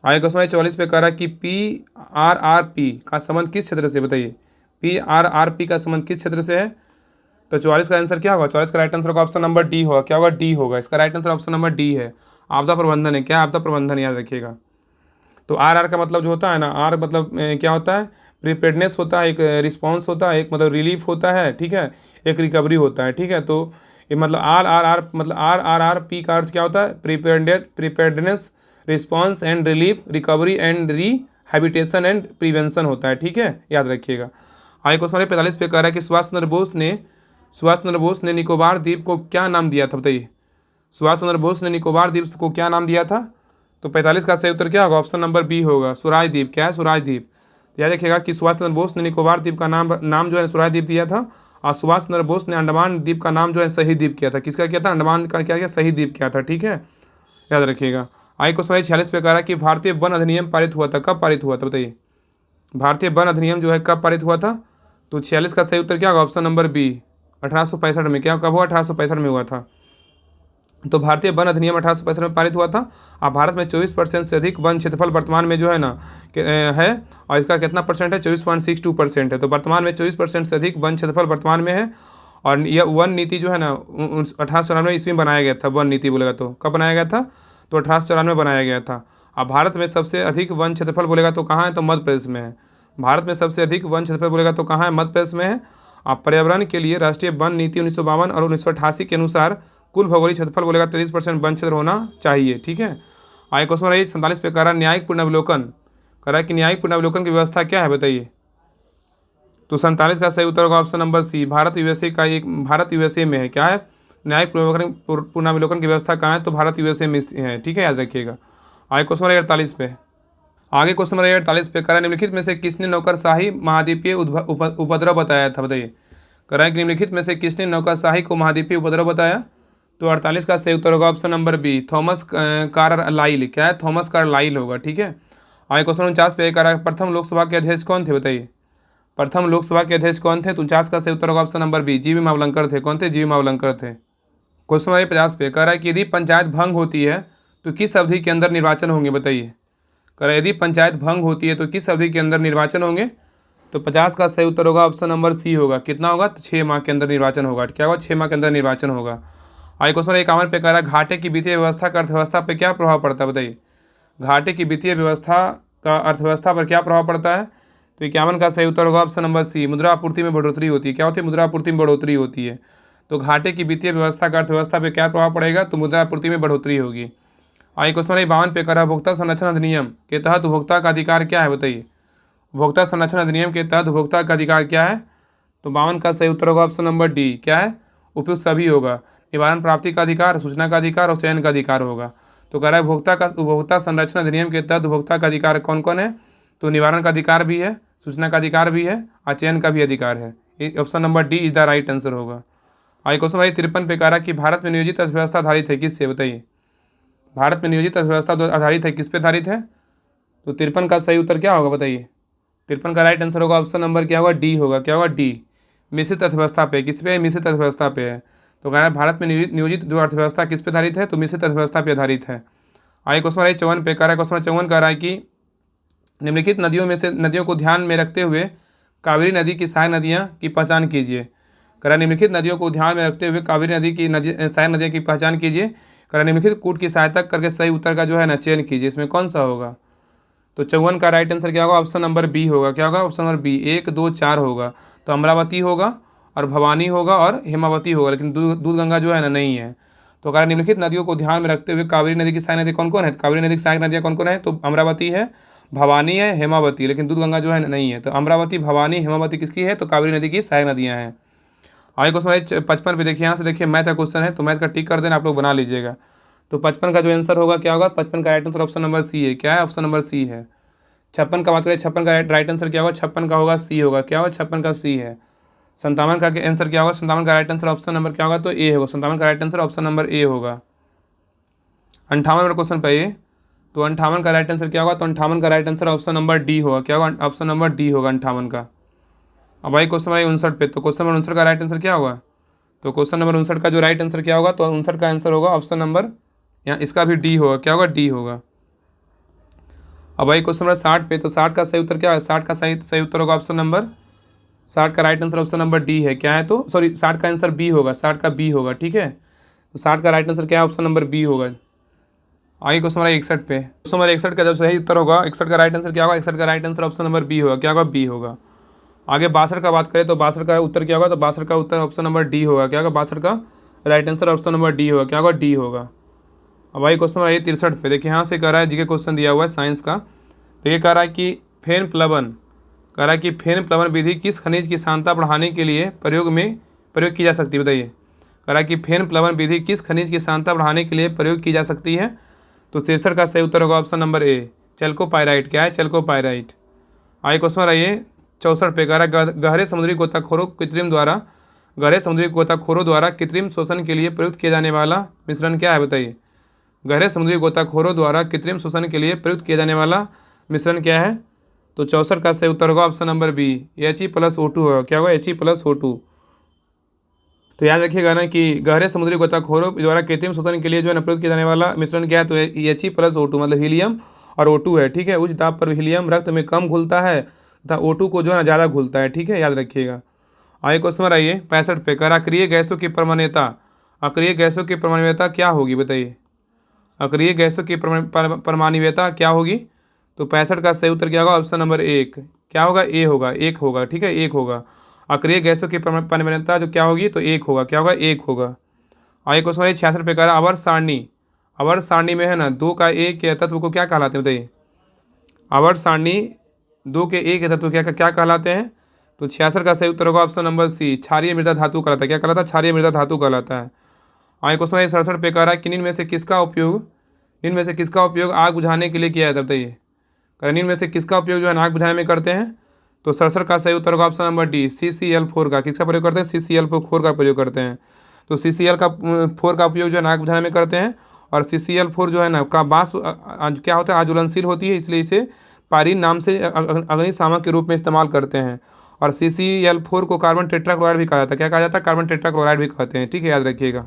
आगे क्वेश्चन 44 पे कह रहा है कि PRRP का संबंध किस क्षेत्र से? बताइए। PRRP का संबंध किस क्षेत्र से है? तो 44 का आंसर क्या होगा? 44 का राइट आंसर होगा ऑप्शन नंबर डी होगा। क्या होगा? डी होगा। इसका right answer option number D है, आपदा प्रबंधन है। क्या? आपदा प्रबंधन, याद रखिएगा। तो RR का मतलब जो होता है ना, आर मतलब क्या होता है? प्रिपेयर्डनेस होता है, एक रिस्पॉन्स होता है, एक मतलब रिलीफ होता है। ठीक है, एक रिकवरी होता है। ठीक है, तो ये मतलब RRRP का अर्थ क्या होता है? Preparedness, response and relief, recovery and rehabilitation and prevention होता है। ठीक है, याद रखिएगा। आगे क्वेश्चन 45 पे कह रहा है कि सुभाष चंद्र बोस ने निकोबार द्वीप को क्या नाम दिया था? बताइए। सुभाष चंद्र बोस ने निकोबार द्वीप को क्या नाम दिया था? तो 45 का सही उत्तर क्या होगा? ऑप्शन नंबर बी होगा, स्वराज द्वीप। क्या है? स्वराज द्वीप। याद रखिएगा कि सुभाष चंद्र बोस ने निकोबार द्वीप का नाम जो है स्वराज द्वीप दिया था, और सुभाष चंद्र बोस ने अंडमान द्वीप का नाम जो है शहीद द्वीप किया था। किसका किया था? अंडमान का क्या किया? शहीद द्वीप किया था। ठीक है, याद रखिएगा। आगे क्वेश्चन 46 पे कह रहा है कि भारतीय वन अधिनियम पारित हुआ था, कब पारित हुआ था? बताइए। भारतीय वन अधिनियम जो है कब पारित हुआ था? तो 46 का सही उत्तर क्या होगा? ऑप्शन नंबर बी, 1865 में। क्या कब हुआ? 1865 में हुआ था। तो भारतीय वन अधिनियम 1865 में पारित हुआ था। अब भारत में 24% से अधिक वन क्षेत्रफल वर्तमान में जो है ना है, और इसका कितना परसेंट है, 24.62% है। तो वर्तमान में 24% से अधिक वन क्षेत्रफल वर्तमान में है। और यह वन नीति जो है ना 1894 ईस्वी में बनाया गया था। वन नीति बोलेगा तो कब बनाया गया था, तो 1894 बनाया गया था। अब भारत में सबसे अधिक वन क्षेत्रफल बोलेगा तो कहाँ है, तो मध्य प्रदेश में है। भारत में सबसे अधिक वन क्षेत्रफल बोलेगा तो कहाँ है, मध्य प्रदेश में है। अब पर्यावरण के लिए राष्ट्रीय वन नीति 1952 और 1988 के अनुसार कुल भौगोलिक क्षेत्रफल बोलेगा 30% वन क्षेत्र होना चाहिए। ठीक है। आगे क्वेश्चन रही 47 पे, कह रहा है न्यायिक पुनर्विलोकन। कह रहा है कि न्यायिक पुनर्विलोकन की व्यवस्था क्या है, बताइए। तो 47 का सही उत्तर होगा option number C, Bharat USA में है। क्या है, न्यायिक पुनर्विलोकन की व्यवस्था कहाँ है, तो भारत यूएसए में है। ठीक है, याद रखिएगा। आगे क्वेश्चन नंबर 48 पे, कह रहा है निम्नलिखित में से किसने नौकरशाही महाद्वीपीय उपद्रव बताया था, बताइए। कह रहा है कि निम्नलिखित में से किसने नौकरशाही को महाद्वीपीय उपद्रव बताया, तो 48 का सही उत्तर होगा option number B, Thomas Carlyle. क्या है, थॉमस कार्लाइल होगा। ठीक है। आगे क्वेश्चन 49 पे, कह रहा है प्रथम लोकसभा के अध्यक्ष कौन थे, बताइए। प्रथम लोकसभा के अध्यक्ष कौन थे, तो 49 का सही उत्तर होगा ऑप्शन नंबर बी, जीवी मावलंकर थे। कौन थे, जीवी मावलंकर थे। क्वेश्चन नंबर 50 पे, कह रहा है कि यदि पंचायत भंग होती है तो किस अवधि के अंदर निर्वाचन होंगे, बताइए। कह रहा है यदि पंचायत भंग होती है तो किस अवधि के अंदर निर्वाचन होंगे, तो 50 का सही उत्तर होगा ऑप्शन नंबर सी होगा। कितना होगा, तो 6 माह के अंदर निर्वाचन होगा। क्या होगा, 6 माह के अंदर निर्वाचन होगा। आगे क्वेश्चन 51 पे, कह रहा है घाटे की वित्तीय व्यवस्था का अर्थव्यवस्था पर क्या प्रभाव पड़ता है, बताइए। घाटे की वित्तीय व्यवस्था का अर्थव्यवस्था पर क्या प्रभाव पड़ता है, तो 51 का सही उत्तर होगा ऑप्शन नंबर सी, मुद्रा आपूर्ति में बढ़ोतरी होती है। क्या होती है, मुद्रा आपूर्ति में बढ़ोतरी होती है। तो घाटे की वित्तीय व्यवस्था का अर्थव्यवस्था पर क्या प्रभाव पड़ेगा, तो मुद्रा आपूर्ति में बढ़ोतरी होगी। आगे क्वेश्चन 52 पे, करा उपभोक्ता संरक्षण अधिनियम के तहत उपभोक्ता का अधिकार क्या है, बताइए। उपभोक्ता संरक्षण अधिनियम के तहत उपभोक्ता का अधिकार क्या है, तो 52 का सही उत्तर होगा ऑप्शन नंबर डी। क्या है, उपयुक्त सभी होगा। निवारण प्राप्ति का अधिकार, सूचना का अधिकार और चयन का अधिकार होगा। तो कह रहा है उपभोक्ता संरक्षण अधिनियम के तहत उपभोक्ता का अधिकार कौन कौन है, तो निवारण का अधिकार भी है, सूचना का अधिकार भी है और चयन का भी अधिकार है। Option number D is the right answer होगा। आगे क्वेश्चन नंबर 53 पे, कह रहा है कि भारत में नियोजित अर्थव्यवस्था आधारित है किससे, बताइए। भारत में नियोजित अर्थव्यवस्था आधारित है, किस पे आधारित है, तो 53 का सही उत्तर क्या होगा, बताइए। 53 का राइट आंसर होगा ऑप्शन नंबर क्या होगा, डी होगा। क्या होगा, डी, मिश्रित अर्थव्यवस्था पे। किस पे, मिश्रित अर्थव्यवस्था पे है। तो कह रहा है भारत में नियोजित जो अर्थव्यवस्था किस पे आधारित है, तो मिश्रित अर्थव्यवस्था पे आधारित है। आगे क्वेश्चन 54 पे, कह रहा है क्वेश्चन 54 कह रहा है कि निम्नलिखित नदियों में से नदियों को ध्यान में रखते हुए कावेरी नदी की सहायक नदियाँ की पहचान कीजिए। कह रहा है निम्नलिखित नदियों को ध्यान में रखते हुए कावेरी नदी की सहायक नदियों की पहचान कीजिए। कह रहा है निम्नलिखित कूट की सहायता करके सही उत्तर का जो है ना चयन कीजिए। इसमें कौन सा होगा, तो 54 का राइट आंसर क्या होगा, ऑप्शन नंबर बी होगा। क्या होगा, ऑप्शन नंबर बी, 1 2 4 होगा। तो अमरावती होगा और भवानी होगा और हेमावती होगा, लेकिन दूध गंगा जो है ना नहीं है। तो अगर निम्नलिखित नदियों को ध्यान में रखते हुए कावेरी नदी की सहायक नदी कौन कौन है, कावेरी नदी की सहायक नदियाँ कौन कौन है, तो अमरावती है, भवानी है, हेमावती, लेकिन दूध गंगा जो है नहीं है। तो अमरावती, भवानी, हेमावती किसकी है, तो कावेरी नदी की सहायक नदियाँ हैं। आगे क्वेश्चन 55 पे देखिए, यहाँ से देखिए मैथ का क्वेश्चन है, तो मैथ का टिक कर देना, आप लोग बना लीजिएगा। तो 55 का जो आंसर होगा क्या होगा, 55 का right answer option number C है। क्या है, ऑप्शन नंबर सी है। 56 का बात करें, 56 का राइट आंसर क्या होगा, 56 का होगा सी होगा। क्या होगा, 56 का सी है। 57 का आंसर क्या होगा, 57 का राइट आंसर ऑप्शन नंबर क्या होगा, तो ए होगा। 57 का right answer option number A होगा। 58 नंबर क्वेश्चन पे ये, तो 58 का राइट आंसर क्या होगा, तो 58 का right answer option number D होगा। क्या होगा, ऑप्शन नंबर डी होगा 58 का। अब भाई क्वेश्चन नंबर 59 पे, तो क्वेश्चन नंबर 59 का राइट आंसर क्या होगा, तो क्वेश्चन नंबर 59 का जो राइट आंसर क्या होगा, तो 59 का आंसर होगा ऑप्शन नंबर, यहाँ इसका भी डी होगा। क्या होगा, डी होगा। अब भाई क्वेश्चन नंबर 60 पे, तो 60 का सही उत्तर क्या है, 60 का सही उत्तर होगा ऑप्शन नंबर, 60 का right answer option number D है। क्या है, तो सॉरी 60 का आंसर बी होगा, 60 का बी होगा। ठीक है, तो 60 का राइट आंसर क्या है, ऑप्शन नंबर बी होगा। आगे क्वेश्चन नंबर 61 पे, क्वेश्चन नंबर 61 का जो सही उत्तर होगा, 61 का राइट आंसर क्या होगा, 61 का right answer option number B होगा। क्या होगा, बी होगा। आगे 62 का बात करें, तो 62 का उत्तर क्या होगा, तो 62 का उत्तर ऑप्शन नंबर डी होगा। क्या होगा, 62 का right answer option number D होगा। क्या होगा, डी होगा। अब भाई क्वेश्चन नंबर 63 पे देखिए, यहाँ से कह रहा है जीके क्वेश्चन दिया हुआ है साइंस का। तो ये कह रहा है कि फेन प्लवन, कह रहा है कि फेन प्लवन विधि किस खनिज की सांद्रता बढ़ाने के लिए प्रयोग की जा सकती है, बताइए। कह रहा है कि फेन प्लवन विधि किस खनिज की सांद्रता बढ़ाने के लिए प्रयोग की जा सकती है, तो 63 का सही उत्तर होगा ऑप्शन नंबर ए, चैल्कोपाइराइट। क्या है, चैल्कोपाइराइट। आगे क्वेश्चन रहिए 64 पे, कह रहा है गहरे समुद्री गोताखोरों द्वारा कृत्रिम शोषण के लिए प्रयुक्त किया जाने वाला मिश्रण क्या है, बताइए। गहरे समुद्री गोताखोरों द्वारा कृत्रिम शोषण के लिए प्रयुक्त किया जाने वाला मिश्रण क्या है, तो 64 का सही उत्तर होगा ऑप्शन नंबर बी, He+O2 होगा। क्या होगा, He+O2। तो याद रखिएगा ना कि गहरे समुद्री गोताखोरों द्वारा कृत्रिम शोषण के लिए जो है ना प्रयोग किया जाने वाला मिश्रण क्या है, तो He+O2 मतलब हीलियम और O2 है, ठीक है। उच्च दाब पर हीलियम रक्त में कम घुलता है तथा O2 को जो है ना ज़्यादा घुलता है, ठीक है, याद रखिएगा। आइए क्वेश्चन नंबर आइए 65 पे कर अक्रिय गैसों की परमाणुता, अक्रिय गैसों की परमाणुता क्या होगी बताइए। अक्रिय गैसों की परमाणुता क्या होगी, तो 65 का सही उत्तर क्या होगा, ऑप्शन नंबर 1 क्या होगा, ए होगा, 1 होगा, ठीक है, 1 होगा। अक्रिय गैसों की परमाणुता जो क्या होगी, तो 1 होगा, क्या होगा, 1 होगा। आइए क्वेश्चन नंबर 66 पे कर आवर्त सारणी, आवर्त सारणी में है ना 2 का एक के तत्व को क्या कहलाते हैं बताइए। आवर्त सारणी 2 के एक तत्व क्या क्या कहलाते हैं, तो 66 का सही उत्तर होगा ऑप्शन नंबर सी, क्षारीय मृदा धातु कहलाता है। क्या कहलाता है, क्षारीय मृदा धातु कहलाता है। आगे क्वेश्चन है 67 पे कह रहा है कि निम्न में से किसका उपयोग, निम्न में से किसका उपयोग आग बुझाने के लिए किया जाता है बताइए। कह निम्न में से किसका उपयोग जो है आग बुझाने में करते हैं, तो 67 का सही उत्तर होगा ऑप्शन नंबर डी, CCl4 का। किसका प्रयोग करते हैं, CCl4 का प्रयोग करते हैं। तो CCl4 का उपयोग जो है आग बुझाने में करते हैं। और CCl4 जो है ना का वाष्प क्या होता है, आज्वलनशील होती है, इसलिए इसे पारीन नाम से अग्निशामक के रूप में इस्तेमाल करते हैं। और CCl4 को कार्बन टेट्राक्लोराइड भी कहा जाता है। क्या कहा जाता है, कार्बन टेट्राक्लोराइड भी कहते हैं, ठीक है, याद रखिएगा।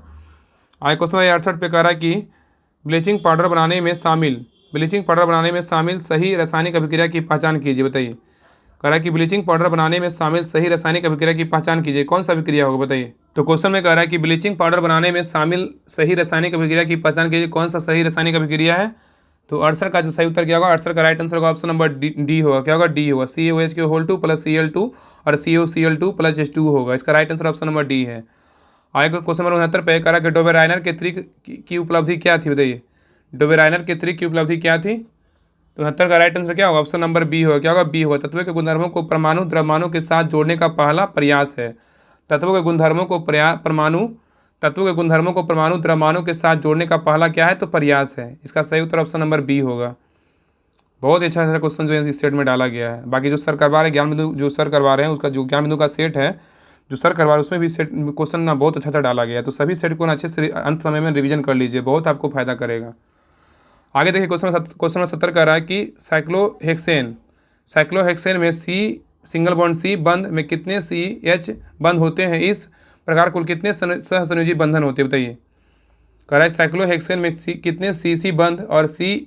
आगे क्वेश्चन 68 पे कह रहा है कि ब्लीचिंग पाउडर बनाने में शामिल, ब्लीचिंग पाउडर बनाने में शामिल सही रासायनिक अभिक्रिया की पहचान कीजिए बताइए। कह रहा है कि ब्लीचिंग पाउडर बनाने में शामिल सही रासायनिक अभिक्रिया की पहचान कीजिए, कौन सा अभिक्रिया होगा बताइए। तो क्वेश्चन में कह रहा है कि ब्लीचिंग पाउडर बनाने में शामिल सही रासायनिक अभिक्रिया की पहचान कीजिए, कौन सा सही रासायनिक अभिक्रिया है। तो 68 का जो सही उत्तर क्या होगा, 68 का राइट आंसर होगा ऑप्शन नंबर डी होगा। क्या होगा, डी होगा, CaOH2 + Cl2 और COCl2 + H2 होगा। इसका right answer option number D है। आगे क्वेश्चन नंबर 69 पे कह रहा है कि डोबेराइनर के त्रिक की उपलब्धि क्या थी बताइए। डोबेराइनर के त्रिक की उपलब्धि क्या थी, तो 69 का राइट आंसर क्या होगा, ऑप्शन नंबर बी होगा। क्या होगा, बी होगा। तत्वों के गुणधर्मों को परमाणु द्रव्यमानों के साथ जोड़ने का पहला प्रयास है। तत्वों के गुणधर्मों को तत्वों के गुणधर्मों को परमाणु द्रव्यमानों के साथ जोड़ने का पहला क्या है, तो प्रयास है। इसका सही उत्तर ऑप्शन नंबर बी होगा। बहुत अच्छा क्वेश्चन जो है इस सेट में डाला गया है। बाकी जो सर करवा रहे हैं ज्ञान बिंदु, जो सर करवा रहे हैं उसका जो ज्ञान बिंदु का सेट है जो सर करवा रहे हैं उसमें भी सेट क्वेश्चन ना बहुत अच्छा डाला गया है। तो सभी सेट को ना अच्छे से अंत समय में रिवीजन कर लीजिए, बहुत आपको फायदा करेगा। आगे देखिए क्वेश्चन नंबर 70 कह रहा है कि साइक्लोहेक्सेन में सिंगल बॉन्ड C बंध में कितने CH बंध होते हैं, इस प्रकार कुल कितने सहसंयोजी बंधन होते हैं बताइए। कह रहा है साइक्लोहेक्सेन में कितने CC बंध और C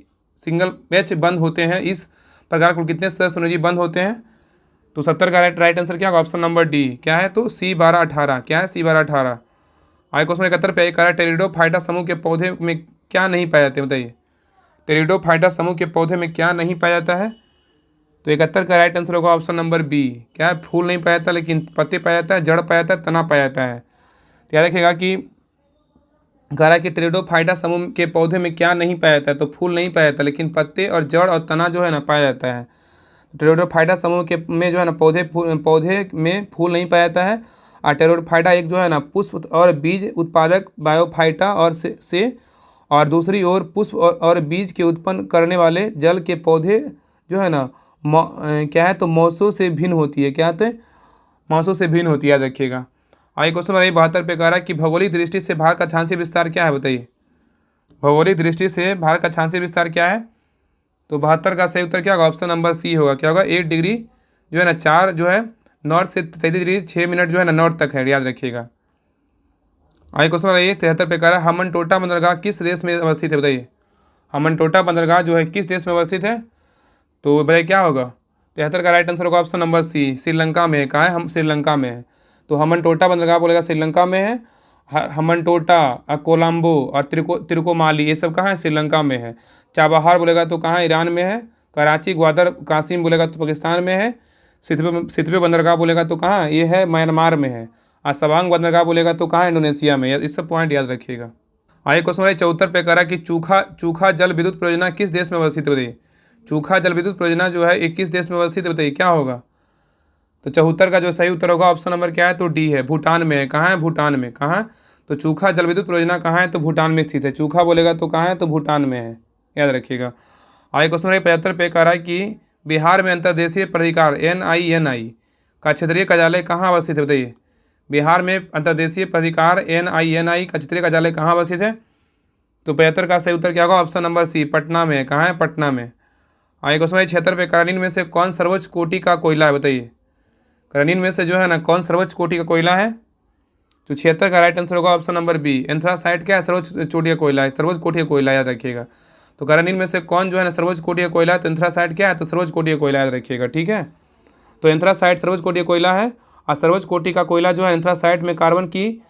सिंगल H बंध होते हैं, इस प्रकार कुल कितने सहसंयोजी बंध होते हैं। तो 70 का राइट आंसर क्या होगा, ऑप्शन नंबर डी क्या है, तो C1218। क्या है, C1218। आगे क्वेश्चन 71 पे कह रहा है टेरिडोफाइटा समूह के पौधे में क्या नहीं पाए जाते बताइए। टेरिडोफाइटा समूह के पौधे में क्या नहीं पाया जाता है, तो 71 का राइट आंसर होगा ऑप्शन नंबर बी। क्या है, फूल नहीं पाया जाता लेकिन पत्ते पाया जाता है, जड़ पाया जाता है, तना पाया जाता है। तो याद रखिएगा कि कह रहा है कि टेरिडोफाइटा समूह के पौधे में क्या नहीं पाया जाता है, तो फूल नहीं पाया जाता लेकिन पत्ते और जड़ और तना जो है ना पाया जाता है। टेरिडोफाइटा समूह के में जो है ना पौधे में फूल नहीं पाया जाता है। और टेरिडोफाइटा एक जो है ना पुष्प और बीज उत्पादक बायोफाइटा और दूसरी ओर पुष्प और बीज के उत्पन्न करने वाले जल के पौधे जो है ना क्या है, तो मौसों से भिन्न होती है। क्या है, मौसों से भिन्न होती है, याद रखिएगा। आगे क्वेश्चन नंबर 72 पे कह रहा है कि भौगोलिक दृष्टि से भारत का क्षांशीय विस्तार क्या है बताइए। भौगोलिक दृष्टि से भारत का क्षांशीय विस्तार क्या है, तो 72 का सही उत्तर क्या होगा, ऑप्शन नंबर सी होगा। क्या होगा, 8 डिग्री जो है ना 4 जो है नॉर्थ से 33 डिग्री 6 मिनट जो है ना नॉर्थ तक है, याद रखिएगा। आगे क्वेश्चन बताइए 73 पे कह रहा है हमनटोटा बंदरगाह किस देश में अवस्थित है बताइए। हमनटोटा बंदरगाह जो है किस देश में अवस्थित है, तो बताइए क्या होगा। 73 का राइट आंसर होगा ऑप्शन नंबर सी, श्रीलंका में है। कहाँ है, हम श्रीलंका में है। तो हमनटोटा बंदरगाह बोलेगा श्रीलंका में है। हमनटोटा, कोलंबो और तिरुकोमाली ये सब कहाँ है, श्रीलंका में है। चाबहार बोलेगा तो कहाँ, ईरान में है। कराची, ग्वादर, कासिम बोलेगा तो पाकिस्तान में है। सितवे बंदरगाह बोलेगा तो कहाँ, ये है म्यांमार में है। और सवांग बंदरगाह बोलेगा तो कहाँ, इंडोनेशिया में। इस सब पॉइंट याद रखिएगा। आगे क्वेश्चन नंबर 74 पे कह रहा है कि चूखा जल विद्युत परियोजना किस देश में अवस्थित है बताइए। चूखा जल विद्युत परियोजना जो है 21 देश में अवस्थित है, बताइए क्या होगा। तो 74 का जो सही उत्तर होगा ऑप्शन नंबर क्या है, तो डी है, भूटान में है। कहाँ है, भूटान में। कहाँ, तो चूखा जल विद्युत परियोजना कहाँ है, तो भूटान में स्थित है। चूखा बोलेगा तो कहाँ है, तो भूटान में है, याद रखिएगा। आगे क्वेश्चन नंबर 75 पे कह रहा है कि बिहार में अंतर्देशीय प्राधिकार NINI का क्षेत्रीय कार्यालय कहाँ अवस्थित है बताइए। बिहार में अंतर्देशीय प्राधिकार NINI का क्षेत्रीय कार्यालय कहाँ अवस्थित है, तो 75 का सही उत्तर क्या होगा, ऑप्शन नंबर सी, पटना में है। कहाँ है, पटना में। आगे क्वेश्चन 76 पे करानीन में से कौन सर्वोच्च कोटि का कोयला है बताइए। करानीन में से जो है ना कौन सर्वोच्च कोटि का कोयला है, तो 76 का राइट आंसर होगा ऑप्शन नंबर बी, एंथ्रासाइट क्या है, सर्वोच्च चोटीय कोयला है, सर्वोच्च कोटि कोयला, याद रखिएगा। तो करानील में से कौन जो है ना सर्वोच्च कोटि कोयला है, तो एंथ्रासाइट क्या है, तो सर्वोच्च कोटि कोयला, याद रखिएगा, ठीक है। तो एंथ्रासाइट सर्वोच्च कोटि कोयला है, और सर्वोच्च कोटि का कोयला जो है एंथ्रासाइट में कार्बन की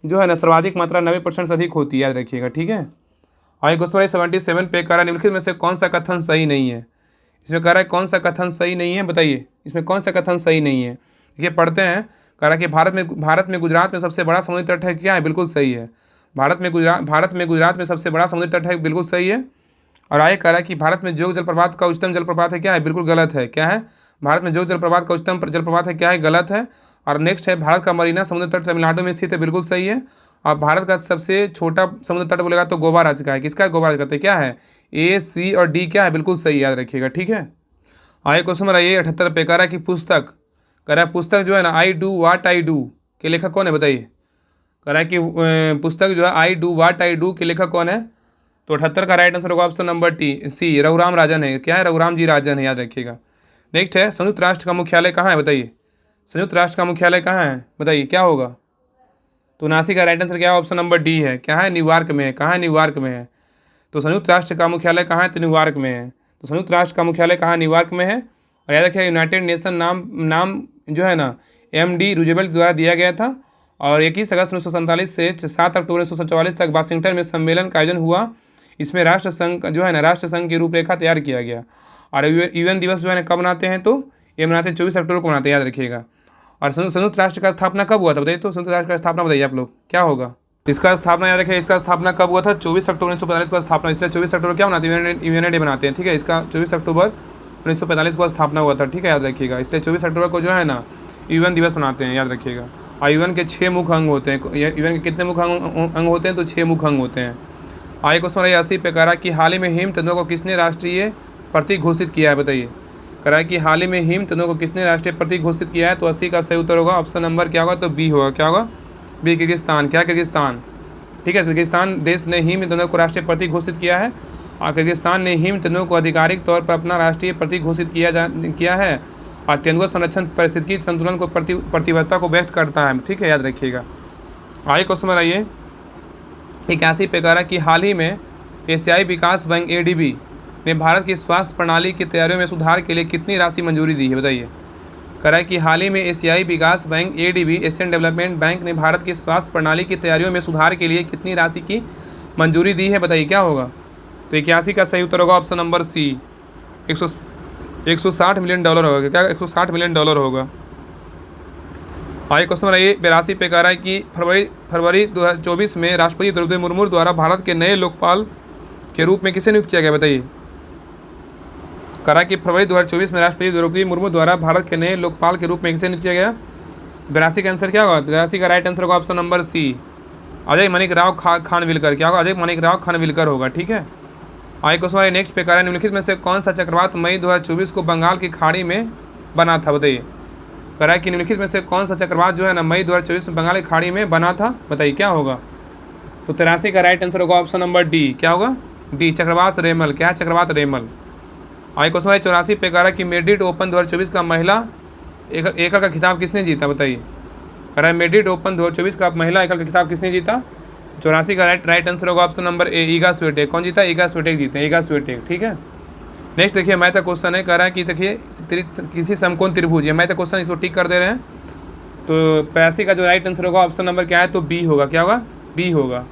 जो है ना सर्वाधिक मात्रा 90% से अधिक होती है, याद रखिएगा, ठीक है। और क्वेश्चन 77 पे कह रहा है निम्नलिखित में से कौन सा कथन सही नहीं है। इसमें कह रहा है कौन सा कथन सही नहीं है, बताइए इसमें कौन सा कथन सही नहीं है। देखिए पढ़ते हैं, कह रहा है कि भारत में गुजरात में सबसे बड़ा समुद्री तट है, क्या है, बिल्कुल सही है। भारत में गुजरात में सबसे बड़ा समुद्री तट है, बिल्कुल सही है। और आगे कह रहा है कि भारत में जोग जलप्रपात का उच्चतम जलप्रपात है, क्या है, बिल्कुल गलत है, क्या है, भारत में जोग जलप्रपात का उच्चतम जलप्रपात है, क्या है, गलत है। और नेक्स्ट है भारत का मरीना समुद्र तट तमिलनाडु में स्थित है, बिल्कुल सही है। और भारत का सबसे छोटा समुद्र तट बोलेगा तो गोवा राज्य का है, किसका है, गोवा राज्य का, क्या है, ए, सी और डी क्या है, बिल्कुल सही, याद रखिएगा, ठीक है। आगे क्वेश्चन नंबर 78 पे कह रहा है कि पुस्तक, कह रहा है पुस्तक जो है ना I do watt I do के लेखक कौन है, बताइए। कह रहा है कि पुस्तक जो है I do watt I do के लेखक कौन है, तो 78 का राइट आंसर होगा ऑप्शन नंबर सी, रघुराम राजन है, क्या है, रघुराम जी राजन है, याद रखिएगा। नेक्स्ट है संयुक्त राष्ट्र का मुख्यालय कहाँ है, बताइए, संयुक्त राष्ट्र का मुख्यालय कहाँ है, बताइए क्या होगा। तो 79 का राइट आंसर क्या है, ऑप्शन नंबर डी है, क्या है, न्यूयॉर्क में है, कहाँ है, न्यूयॉर्क में है। तो संयुक्त राष्ट्र का मुख्यालय कहाँ है, तो न्यूयॉर्क में है। तो संयुक्त राष्ट्र का मुख्यालय कहाँ, न्यूयॉर्क में है। और याद रखिएगा यूनाइटेड नेशन नाम जो है ना MD रूजवेल्ट द्वारा दिया गया था, और 21 अगस्त 1947 से 7 अक्टूबर 1944 तक वाशिंगटन में सम्मेलन का आयोजन हुआ। इसमें राष्ट्र संघ जो है ना राष्ट्र संघ की रूपरेखा तैयार किया गया। और UN दिवस जो है ना कब मनाते हैं, तो ये मनाते हैं 24 अक्टूबर को मनाते हैं, याद रखिएगा। और संयुक्त राष्ट्र का स्थापना कब हुआ था, बताइए। तो संयुक्त राष्ट्र का स्थापना बताइए आप लोग, क्या होगा इसका स्थापना, याद रखिए इसका स्थापना कब हुआ था, 24 अक्टूबर 1945 को स्थापना, इसलिए 24 अक्टूबर क्या मनाते हैं, यूएन डे बनाते हैं, ठीक है। इसका 24 अक्टूबर 1945 को स्थापना हुआ था, ठीक है, याद रखिएगा। इसलिए 24 अक्टूबर को जो है ना UN दिवस मनाते हैं, याद रखिएगा। और UN के 6 मुख्य अंग होते हैं, UN के कितने मुख्य अंग होते हैं, तो 6 मुख्य अंग होते हैं। आगे क्वेश्चन 80 पे कह रहा है कि हाल ही में हिम तेंदुआ को किसने राष्ट्रीय प्रतीक घोषित किया है, बताइए। कह रहा है कि हाल ही में हिम तेंदुआ को किसने राष्ट्रीय प्रतीक घोषित किया है, तो 80 का सही उत्तर होगा ऑप्शन नंबर क्या होगा, तो बी होगा, क्या होगा, बी, किर्गिस्तान, क्या, किर्गिस्तान, ठीक है। किर्गिस्तान देश ने हिम तेंदुआ को राष्ट्रीय प्रतीक घोषित किया है, और किर्गिस्तान ने हिम तेंदुआ को आधिकारिक तौर पर अपना राष्ट्रीय प्रतीक घोषित किया है। और तेंदुआ संरक्षण पारिस्थितिकी संतुलन को प्रतिबद्धता को व्यक्त करता है, ठीक है, याद रखिएगा। आगे क्वेश्चन आइए 81 पे कह रहा है कि हाल ही में एशियाई विकास बैंक ADB ने भारत की स्वास्थ्य प्रणाली की तैयारियों में सुधार के लिए कितनी राशि मंजूरी दी है, बताइए। कह रहा है कि हाल ही में एशियाई विकास bank ADB Asian development bank ने भारत की स्वास्थ्य प्रणाली की तैयारियों में सुधार के लिए कितनी राशि की मंजूरी दी है, बताइए क्या होगा। तो 81 का सही उत्तर होगा option number C, 160 million dollar होगा, क्या 160 मिलियन डॉलर होगा। आगे क्वेश्चन नंबर 82 पे कह रहा है कि फरवरी 2024 में राष्ट्रपति द्रौपदी मुर्मू द्वारा भारत के नए लोकपाल के रूप में किसे नियुक्त किया गया, बताइए। कह रहा है कि फरवरी 2024 में राष्ट्रपति द्रौपदी मुर्मू द्वारा भारत के नए लोकपाल के रूप में किसे नियुक्त किया गया। 82 का आंसर क्या होगा, 82 का राइट आंसर होगा ऑप्शन नंबर सी, अजय माणिक राव खानविलकर, क्या होगा, अजय माणिक राव खानविलकर होगा, ठीक है। आगे क्वेश्चन नेक्स्ट पे कह रहा है निम्नलिखित में से कौन सा चक्रवात मई 2024 को बंगाल की खाड़ी में बना था, बताइए। कह रहा है कि निम्नलिखित में से कौन सा चक्रवात जो है ना मई 2024 में बंगाल की खाड़ी में बना था, बताइए क्या होगा। तो 83 का राइट आंसर होगा ऑप्शन नंबर डी, क्या होगा, डी, चक्रवात रेमल, क्या है, चक्रवात रेमल। आगे क्वेश्चन 84 पे कह रहा है कि मेड्रिड ओपन 2024 का महिला एकल का खिताब किसने जीता, बताइए। कह रहा है मेड्रिड ओपन 2024 का महिला एकल का खिताब किसने जीता। 84 का राइट आंसर होगा ऑप्शन नंबर ए, ईगा स्वीटेक, कौन जीता, ईगा स्वीटेक जीते, ईगा स्वीटेक, ठीक है। नेक्स्ट देखिए मैथ का क्वेश्चन है, कह रहा है कि देखिए किसी समकोण त्रिभुज है, मैथ का क्वेश्चन इसको टिक कर दे रहे हैं। तो 85 का जो राइट आंसर होगा ऑप्शन नंबर क्या है, तो बी होगा, क्या होगा, बी होगा।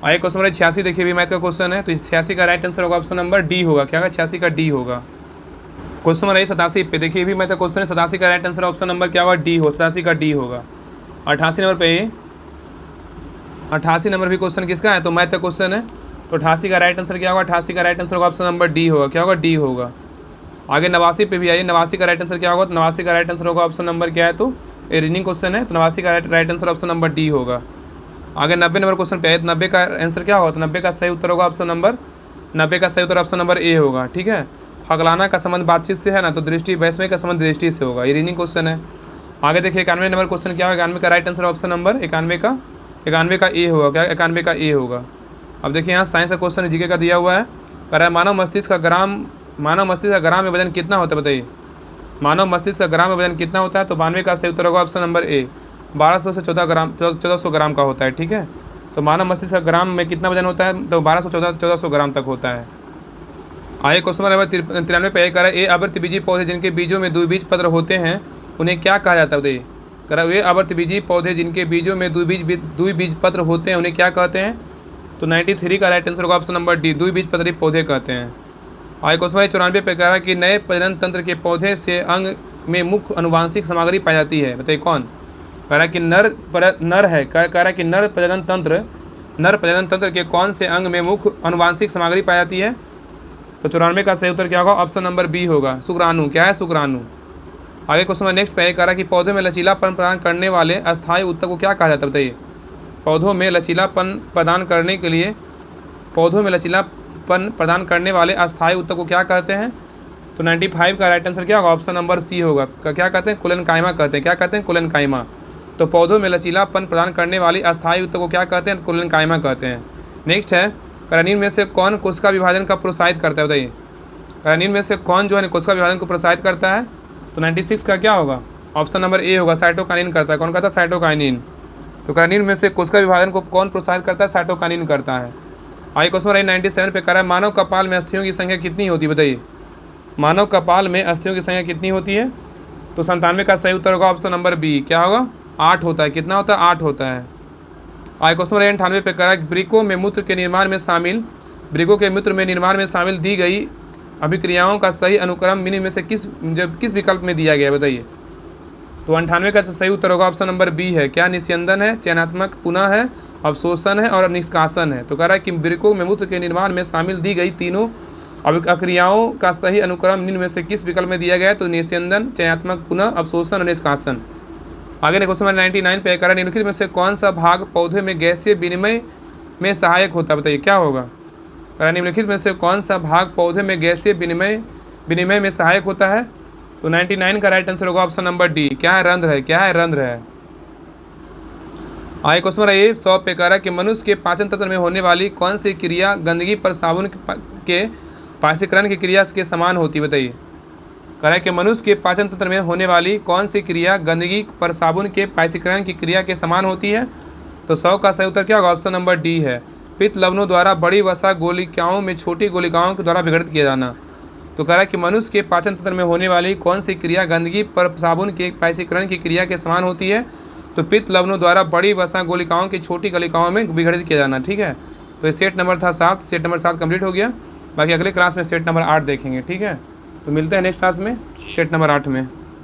आगे क्वेश्चन नंबर 86 देखिए भी मैथ का क्वेश्चन है, तो 86 का राइट आंसर होगा ऑप्शन नंबर डी होगा, क्या होगा, 86 का डी होगा। क्वेश्चन नंबर 87 पे देखिए भी मैथ का क्वेश्चन है, 87 का राइट आंसर ऑप्शन नंबर क्या होगा, डी हो, 87 का डी होगा। 88 नंबर पे 88 नंबर भी क्वेश्चन किसका है, तो मैथ का क्वेश्चन है, तो 88 का राइट आंसर क्या होगा, 88 का राइट आंसर होगा ऑप्शन नंबर डी होगा, क्या होगा, डी होगा। आगे 89 पे भी आइए, 89 का राइट आंसर क्या होगा, तो 89 का राइट आंसर होगा ऑप्शन नंबर क्या है, तो ये रीजनिंग क्वेश्चन है, तो 89 का right answer option number D होगा। आगे 90 नंबर क्वेश्चन पे आए, तो 90 का आंसर क्या होगा, तो 90 का सही उत्तर होगा ऑप्शन नंबर, 90 का सही उत्तर ऑप्शन नंबर ए होगा, ठीक है। हकलाना का संबंध बातचीत से है ना, तो दृष्टि वैश्विक का संबंध दृष्टि से होगा, ये रीजनिंग क्वेश्चन है। आगे देखिए 91 नंबर क्वेश्चन क्या होगा, 91 का राइट आंसर ऑप्शन नंबर 91 का ए होगा, क्या 91 का ए होगा। अब देखिए यहाँ साइंस का क्वेश्चन जीके का दिया हुआ है, कह रहा है मानव मस्तिष्क का ग्राम में वजन कितना होता है, बताइए। मानव मस्तिष्क का ग्राम में वजन कितना होता है, तो 92 का सही उत्तर होगा ऑप्शन नंबर ए। 1200 से 1400 ग्राम का होता है, ठीक है। तो मानव मस्तिष्क का ग्राम में कितना वजन होता है, तो 1200 ग्राम तक होता है। आइए क्वेश्चन नंबर 93 पे कह रहा है, ए आवृतबीजी पौधे जिनके बीजों में द्विबीज पत्र होते हैं उन्हें क्या कहा जाता है, बताइए। कह रहा है वे आवृतबीजी पौधे जिनके बीजों में द्विबीज पत्र होते हैं उन्हें क्या कहते हैं। तो 93 का राइट आंसर होगा ऑप्शन नंबर डी, द्विबीजपत्री पौधे कहते हैं। आइए क्वेश्चन नंबर 94 पे कह रहा है कि नए प्रजनन तंत्र के पौधे से अंग में मुख्य अनुवांशिक सामग्री पाई जाती है, बताइए कौन। कह रहा है कि नर है, कह रहा है कि नर प्रजनन तंत्र के कौन से अंग में मुख्य अनुवांशिक सामग्री पाई जाती है। तो 94 का सही उत्तर क्या होगा, ऑप्शन नंबर बी होगा, शुक्राणु। क्या है, शुक्राणु। आगे क्वेश्चन नंबर नेक्स्ट पे कह रहा है कि पौधों में लचीलापन प्रदान करने वाले अस्थायी ऊतक को क्या कहा जाता है, बताइए। पौधों में लचीलापन प्रदान करने के लिए पौधों में लचीलापन प्रदान करने वाले अस्थायी ऊतक को क्या कहते हैं। तो 95 का राइट आंसर क्या होगा, ऑप्शन नंबर सी होगा। क्या कहते हैं, कुलेनकाइमा कहते हैं। क्या कहते हैं, कुलेनकाइमा। तो पौधों में लचीलापन प्रदान करने वाली अस्थायी ऊतक को क्या कहते हैं, कुलेनकाइमा कहते हैं। नेक्स्ट है, निम्न में से कौन कोशिका विभाजन का प्रोत्साहित करता है, बताइए। निम्न में से कौन जो है कोशिका विभाजन को प्रोत्साहित करता है। तो 96 का क्या होगा, ऑप्शन नंबर ए होगा, साइटोकाइनिन करता है। कौन करता है, साइटोकाइनिन। तो निम्न में से कोशिका विभाजन को कौन प्रोत्साहित करता है, साइटोकाइनिन करता है। आइए क्वेश्चन 97 पे कह रहा है, मानव कपाल में अस्थियों की संख्या कितनी होती है, बताइए। मानव कपाल में अस्थियों की संख्या कितनी होती है। तो 97 का सही उत्तर होगा ऑप्शन नंबर बी, क्या होगा, 8 होता है। कितना होता है, 8 होता है। आइए क्वेश्चन 98 पे कह रहा है, वृक्कों में मूत्र के निर्माण में निर्माण में शामिल दी गई अभिक्रियाओं का सही अनुक्रम निम्न में से किस विकल्प में दिया गया है, बताइए। तो 98 का सही उत्तर होगा ऑप्शन नंबर बी है, क्या, निस्यंदन है, चयनात्मक पुनः है, अवशोषण है और निष्कासन है। तो कह रहा है कि वृक्कों में मूत्र के निर्माण में शामिल दी गई तीनों अभिक्रियाओं का सही अनुक्रम निम्न में से किस विकल्प में दिया गया है। तो निस्यंदन, चयनात्मक पुनः, अवशोषण और निष्कासन। आगे ने क्वेश्चन 99 पे कह रहा है, निम्नलिखित में से कौन सा भाग पौधे में गैसीय विनिमय में सहायक होता है, बताइए क्या होगा। कह रहा निम्नलिखित में से कौन सा भाग पौधे में गैसीय विनिमय में सहायक होता है। तो 99 का राइट आंसर होगा ऑप्शन नंबर डी, क्या है, रंध्र है। क्या है, रंध्र है। आइए क्वेश्चन नंबर 100 पे कह रहा है कि मनुष्य के पाचन तंत्र में होने वाली कौन सी क्रिया गंदगी पर साबुन के पाचीकरण की क्रिया के समान होती है, बताइए। कह रहा है कि मनुष्य के पाचन तंत्र में होने वाली कौन सी क्रिया गंदगी पर साबुन के पाचीकरण की क्रिया के समान होती है। तो 100 का सही उत्तर क्या होगा, ऑप्शन नंबर डी है, पित्त लवणों द्वारा बड़ी वसा गोलिकाओं में छोटी गोलिकाओं के द्वारा विघटित किया जाना। तो कह रहा है कि मनुष्य के पाचन तंत्र में होने वाली कौन सी क्रिया गंदगी पर साबुन के पाचीकरण की क्रिया के समान होती है। तो पित्त लवणों द्वारा बड़ी वसा गोलिकाओं की छोटी गोलिकाओं में विघटित किया जाना, ठीक है। तो ये सेट नंबर था 7, सेट नंबर 7 कंप्लीट हो गया। बाकी अगले क्लास में सेट नंबर 8 देखेंगे, ठीक है। तो मिलते हैं नेक्स्ट क्लास में सेट नंबर 8 में।